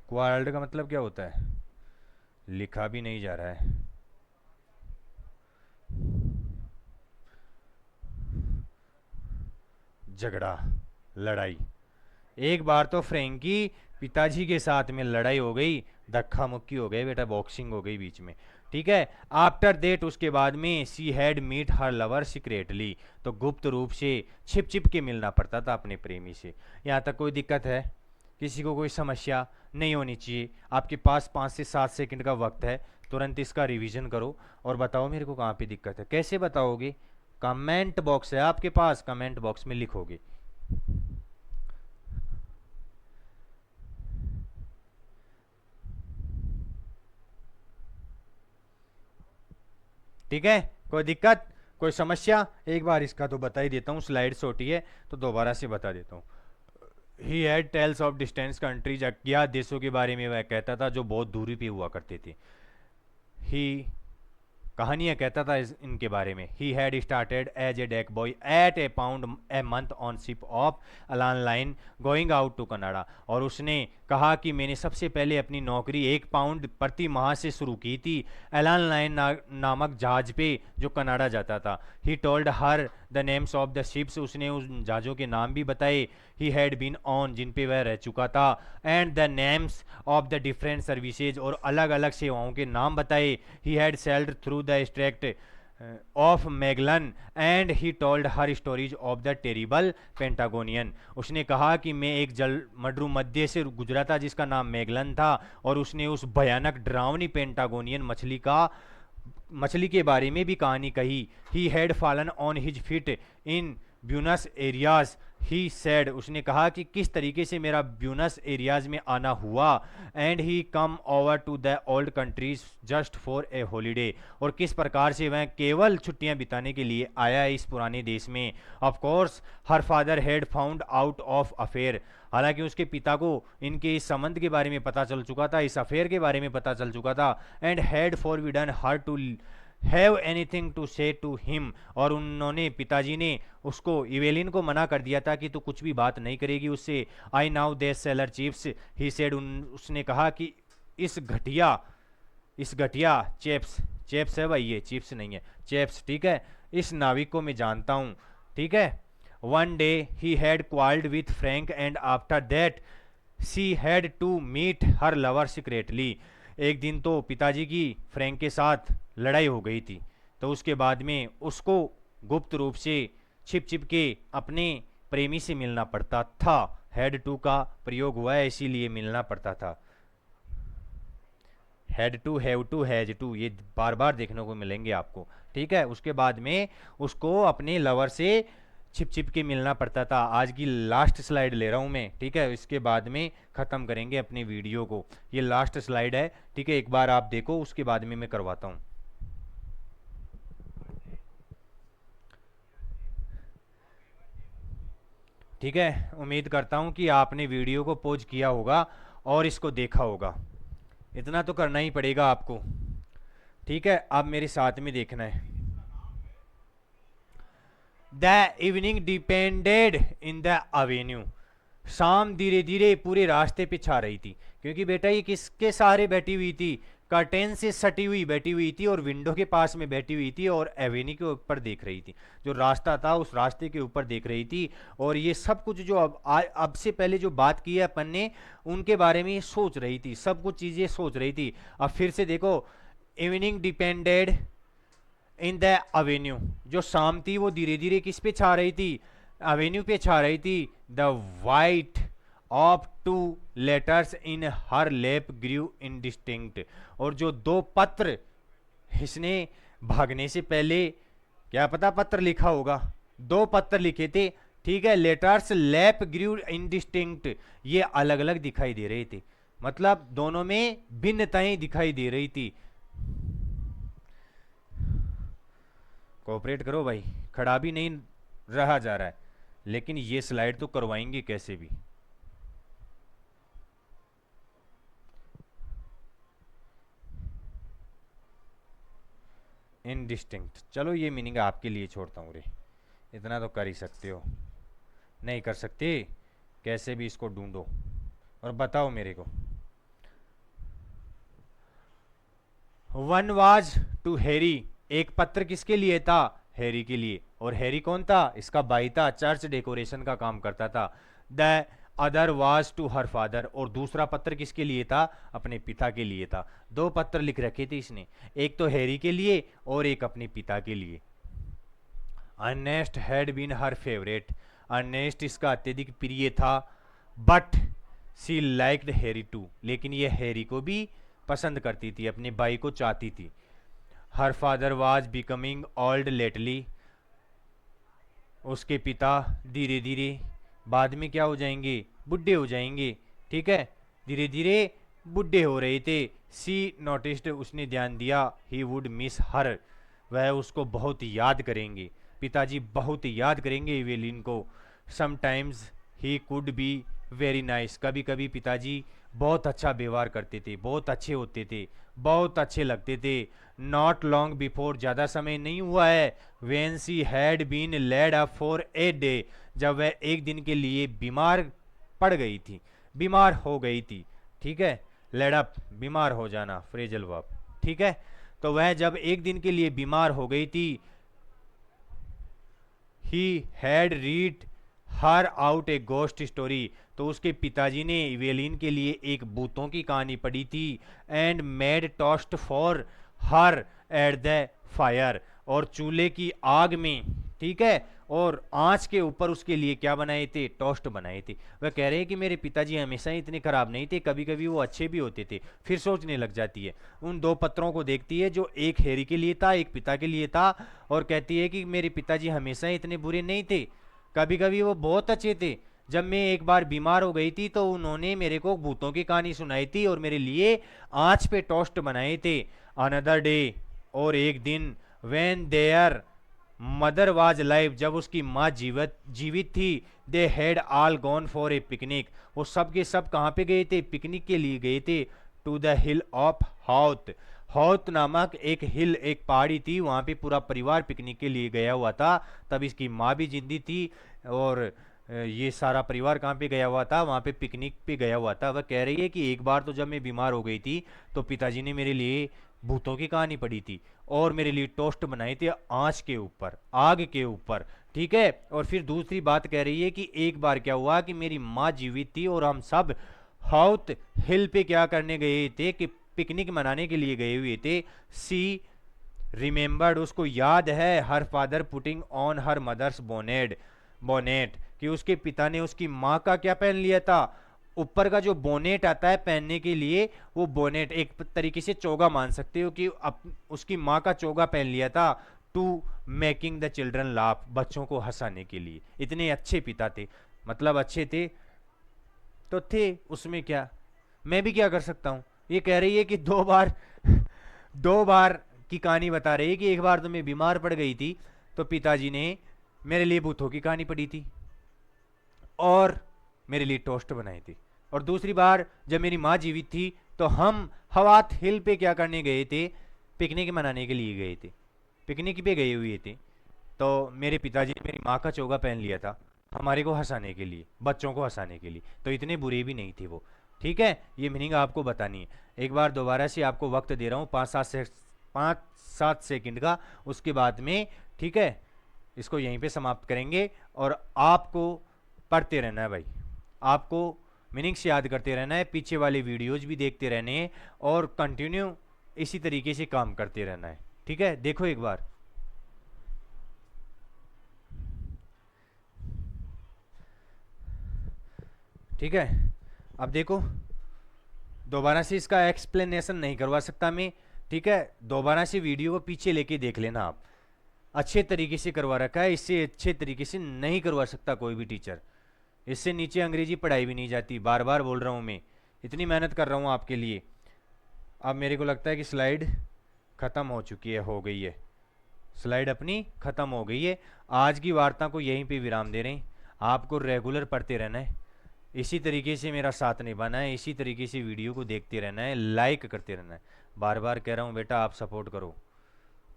क्वारल्ड का मतलब क्या होता है? लिखा भी नहीं जा रहा है। झगड़ा, लड़ाई। एक बार तो फ्रैंकी पिताजी के साथ में लड़ाई हो गई, धक्का मुक्की हो गई बेटा, बॉक्सिंग हो गई बीच में, ठीक है। आफ्टर देट, उसके बाद में, she had meet her lover secretly, तो गुप्त रूप से छिप छिप के मिलना पड़ता था अपने प्रेमी से। यहाँ तक कोई दिक्कत है? किसी को कोई समस्या नहीं होनी चाहिए। आपके पास 5 से 7 सेकंड का वक्त है, तुरंत इसका रिवीजन करो और बताओ मेरे को कहाँ पे दिक्कत है। कैसे बताओगे? कमेंट बॉक्स है आपके पास, कमेंट बॉक्स में लिखोगे। ठीक है, कोई दिक्कत, कोई समस्या? एक बार इसका तो बता ही देता हूँ, स्लाइड छोटी है तो दोबारा से बता देता हूँ। He had tales of distance countries, अज्ञात देशों के बारे में वह कहता था जो बहुत दूरी पे हुआ करते थे। ही कहानियां कहता था इनके बारे में। He had started as a deck boy at a pound a month on ship of Allan line going out to Canada, और उसने कहा कि मैंने सबसे पहले अपनी नौकरी 1 पाउंड प्रति माह से शुरू की थी एलान लाइन नामक जहाज पे जो कनाडा जाता था। He told her the names of the ships, उसने उस जहाज़ों के नाम भी बताए ही हैड बीन ऑन, जिन पे वह रह चुका था, and the names of the different services, और अलग अलग सेवाओं के नाम बताए। He had sailed through the strait of Magellan and he told her stories of the terrible Patagonian, उसने कहा कि मैं एक जल मडरू मध्य से गुजरा था जिसका नाम मैगलन था, और उसने उस भयानक डरावनी पेंटागोनियन मछली के बारे में भी कहानी कही। ही had fallen on his fit in Buenos areas, he said, उसने कहा कि किस तरीके से मेरा ब्यूनस एरियाज में आना हुआ, and he come over to the old countries just for a holiday, और किस प्रकार से वह केवल छुट्टियां बिताने के लिए आया है इस पुराने देश में। Of course her father had found out of affair, हालांकि उसके पिता को इनके इस संबंध के बारे में पता चल चुका था, इस अफेयर के बारे में पता चल चुका था। And had forbidden her to have anything to say to him, और उन्होंने, पिताजी ने उसको, इवेलिन को मना कर दिया था कि तू कुछ भी बात नहीं करेगी उससे। I now they seller chiefs, he said, उसने कहा कि इस घटिया चेप्स, चेप्स है भाई, ये चिप्स नहीं है, चेप्स, ठीक है, इस नाविक को मैं जानता हूँ, ठीक है। One day he had quarrelled with Frank and after that she had to meet her lover secretly, एक दिन तो पिताजी की फ्रैंक के साथ लड़ाई हो गई थी, तो उसके बाद में उसको गुप्त रूप से छिप छिप के अपने प्रेमी से मिलना पड़ता था। हैड टू का प्रयोग हुआ है, इसीलिए मिलना पड़ता था। Had to, have to, has to, ये बार बार देखने को मिलेंगे आपको, ठीक है। उसके बाद में उसको अपने लवर से छिप छिप के मिलना पड़ता था। आज की लास्ट स्लाइड ले रहा हूँ मैं, ठीक है, इसके बाद में ख़त्म करेंगे अपनी वीडियो को। ये लास्ट स्लाइड है, ठीक है, एक बार आप देखो, उसके बाद में मैं करवाता हूँ। ठीक है, उम्मीद करता हूँ कि आपने वीडियो को पॉज किया होगा और इसको देखा होगा। इतना तो करना ही पड़ेगा आपको, ठीक है। अब मेरे साथ में देखना है। The evening depended in the avenue. शाम धीरे धीरे पूरे रास्ते पे छा रही थी, क्योंकि बेटा ये किसके सहारे बैठी हुई थी? कर्टेन से सटी हुई बैठी हुई थी और विंडो के पास में बैठी हुई थी और एवेन्यू के ऊपर देख रही थी। जो रास्ता था उस रास्ते के ऊपर देख रही थी, और ये सब कुछ जो अब से पहले जो बात की है अपन ने, उनके बारे में सोच रही थी, सब कुछ चीज़ें सोच रही थी। अब फिर से देखो, evening depended in the avenue. जो शाम थी वो धीरे धीरे किस पे छा रही थी? अवेन्यू पे छा रही थी। The white of two letters in her lap grew indistinct. और जो दो पत्र, इसने भागने से पहले क्या पता पत्र लिखा होगा, दो पत्र लिखे थे, ठीक है। लेटर्स लेप ग्रू इनडिस्टिंक्ट, ये अलग अलग दिखाई दे रहे थे, मतलब दोनों में भिन्नताएं दिखाई दे रही थी। कोऑपरेट करो भाई, खड़ा भी नहीं रहा जा रहा है, लेकिन ये स्लाइड तो करवाएंगे कैसे भी। इनडिस्टिंक्ट, चलो ये मीनिंग आपके लिए छोड़ता हूँ रे, इतना तो कर ही सकते हो। नहीं कर सकते, कैसे भी इसको ढूंढो और बताओ मेरे को। वन वाज टू हैरी, एक पत्र किसके लिए था? हैरी के लिए। और हैरी कौन था? इसका भाई था, चर्च डेकोरेशन का काम करता था। The other was to her father, और दूसरा पत्र किसके लिए था? अपने पिता के लिए था। दो पत्र लिख रखे थे इसने, एक तो हैरी के लिए और एक अपने पिता के लिए। Ernest had been her favourite, Ernest इसका अत्यधिक प्रिय था। But she liked Harry too, लेकिन ये हैरी को भी पसंद करती थी, अपने भाई को चाहती थी। Her father was becoming old lately, उसके पिता धीरे धीरे बाद में क्या हो जाएंगे? बुढ़े हो जाएंगे, ठीक है, धीरे धीरे बुढ़े हो रहे थे। सी नोटिस्ड, उसने ध्यान दिया, ही वुड मिस हर, वह उसको बहुत याद करेंगे, पिताजी बहुत याद करेंगे इवेलिन को। Sometimes he could be very nice, कभी कभी पिताजी बहुत अच्छा व्यवहार करते थे, बहुत अच्छे होते थे, बहुत अच्छे लगते थे। नॉट लॉन्ग बिफोर, ज़्यादा समय नहीं हुआ है, when she had been laid up for a day, जब वह एक दिन के लिए बीमार पड़ गई थी, बीमार हो गई थी, ठीक है। लेड अप, बीमार हो जाना, फ्रेजल वर्ब, ठीक है। तो वह जब एक दिन के लिए बीमार हो गई थी, he had read her out A ghost story, तो उसके पिताजी ने इवेलिन के लिए एक भूतों की कहानी पढ़ी थी। And made toast for her at the fire, और चूल्हे की आग में, ठीक है, और आंच के ऊपर उसके लिए क्या बनाए थे? टोस्ट बनाए थे। वह कह रहे हैं कि मेरे पिताजी हमेशा ही इतने खराब नहीं थे, कभी कभी वो अच्छे भी होते थे। फिर सोचने लग जाती है, उन दो पत्रों को देखती है, जो एक हैरी के लिए था, एक पिता के लिए था, और कहती है कि मेरे पिताजी हमेशा ही इतने बुरे नहीं थे, कभी कभी वो बहुत अच्छे थे। जब मैं एक बार बीमार हो गई थी तो उन्होंने मेरे को भूतों की कहानी सुनाई थी और मेरे लिए आंच पे टोस्ट बनाए थे। अनदर डे, और एक दिन, when there mother was live, जब उसकी माँ जीवित थी, they had all gone for a picnic, वो सब के सब कहाँ पे गए थे? पिकनिक के लिए गए थे। टू द हिल ऑफ हाउथ, हौत नामक एक हिल, एक पहाड़ी थी, वहाँ पे पूरा परिवार पिकनिक के लिए गया हुआ था। तब इसकी माँ भी जिंदी थी, और ये सारा परिवार कहाँ पे गया हुआ था? वहाँ पे पिकनिक पे गया हुआ था। वह कह रही है कि एक बार तो जब मैं बीमार हो गई थी तो पिताजी ने मेरे लिए भूतों की कहानी पढ़ी थी और मेरे लिए टोस्ट बनाए थे आंच के ऊपर, आग के ऊपर, ठीक है। और फिर दूसरी बात कह रही है कि एक बार क्या हुआ कि मेरी माँ जीवित थी और हम सब हाउथ हिल पे क्या करने गए थे? कि पिकनिक मनाने के लिए गए हुए थे। सी रिमेंबर्ड, उसको याद है, her father putting on her mother's bonnet, bonnet, कि उसके पिता ने उसकी माँ का क्या पहन लिया था? ऊपर का जो बोनेट आता है पहनने के लिए, वो बोनेट एक तरीके से चोगा मान सकते हो कि उसकी माँ का चोगा पहन लिया था। To making the children laugh, बच्चों को हंसाने के लिए। इतने अच्छे पिता थे, मतलब अच्छे थे तो थे, उसमें क्या, मैं भी क्या कर सकता हूँ। ये कह रही है कि 2 बार 2 बार की कहानी बता रही है कि एक बार तो मैं बीमार पड़ गई थी तो पिताजी ने मेरे लिए भूतों की कहानी पढ़ी थी और मेरे लिए टोस्ट बनाई थी, और दूसरी बार जब मेरी माँ जीवित थी तो हम हवात हिल पे क्या करने गए थे, पिकनिक मनाने के लिए गए थे, पिकनिक पे गए हुए थे। तो मेरे पिताजी ने मेरी माँ का चोगा पहन लिया था हमारे को हंसाने के लिए, बच्चों को हंसाने के लिए, तो इतने बुरे भी नहीं थे वो। ठीक है, ये मीनिंग आपको बतानी है। एक बार दोबारा से आपको वक्त दे रहा हूँ 5-7 सेकंड का, उसके बाद में ठीक है इसको यहीं पे समाप्त करेंगे। और आपको पढ़ते रहना है भाई, आपको मीनिंग्स याद करते रहना है, पीछे वाले वीडियोज भी देखते रहने हैं और कंटिन्यू इसी तरीके से काम करते रहना है। ठीक है, देखो एक बार। ठीक है, अब देखो, दोबारा से इसका एक्सप्लेनेशन नहीं करवा सकता मैं। ठीक है, दोबारा से वीडियो को पीछे लेके देख लेना आप, अच्छे तरीके से करवा रखा है, इससे अच्छे तरीके से नहीं करवा सकता कोई भी टीचर। इससे नीचे अंग्रेजी पढ़ाई भी नहीं जाती, बार बार बोल रहा हूँ मैं, इतनी मेहनत कर रहा हूँ आपके लिए। अब मेरे को लगता है कि स्लाइड ख़त्म हो चुकी है, हो गई है स्लाइड अपनी ख़त्म हो गई है। आज की वार्ता को यहीं पे विराम दे रहे हैं। आपको रेगुलर पढ़ते रहना है, इसी तरीके से मेरा साथ निभाना है, इसी तरीके से वीडियो को देखते रहना है, लाइक करते रहना है। बार बार कह रहा हूँ बेटा, आप सपोर्ट करो।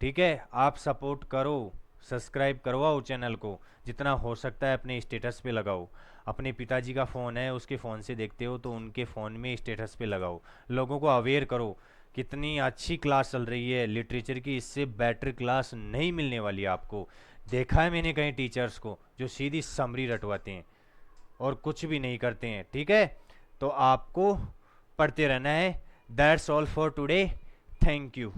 ठीक है, आप सपोर्ट करो, सब्सक्राइब करवाओ चैनल को, जितना हो सकता है अपने स्टेटस पे लगाओ। अपने पिताजी का फ़ोन है, उसके फ़ोन से देखते हो तो उनके फ़ोन में स्टेटस पे लगाओ, लोगों को अवेयर करो। कितनी अच्छी क्लास चल रही है लिटरेचर की, इससे बेटर क्लास नहीं मिलने वाली आपको। देखा है मैंने कई टीचर्स को जो सीधी समरी रटवाते हैं और कुछ भी नहीं करते हैं। ठीक है, तो आपको पढ़ते रहना है। That's all for today, thank you.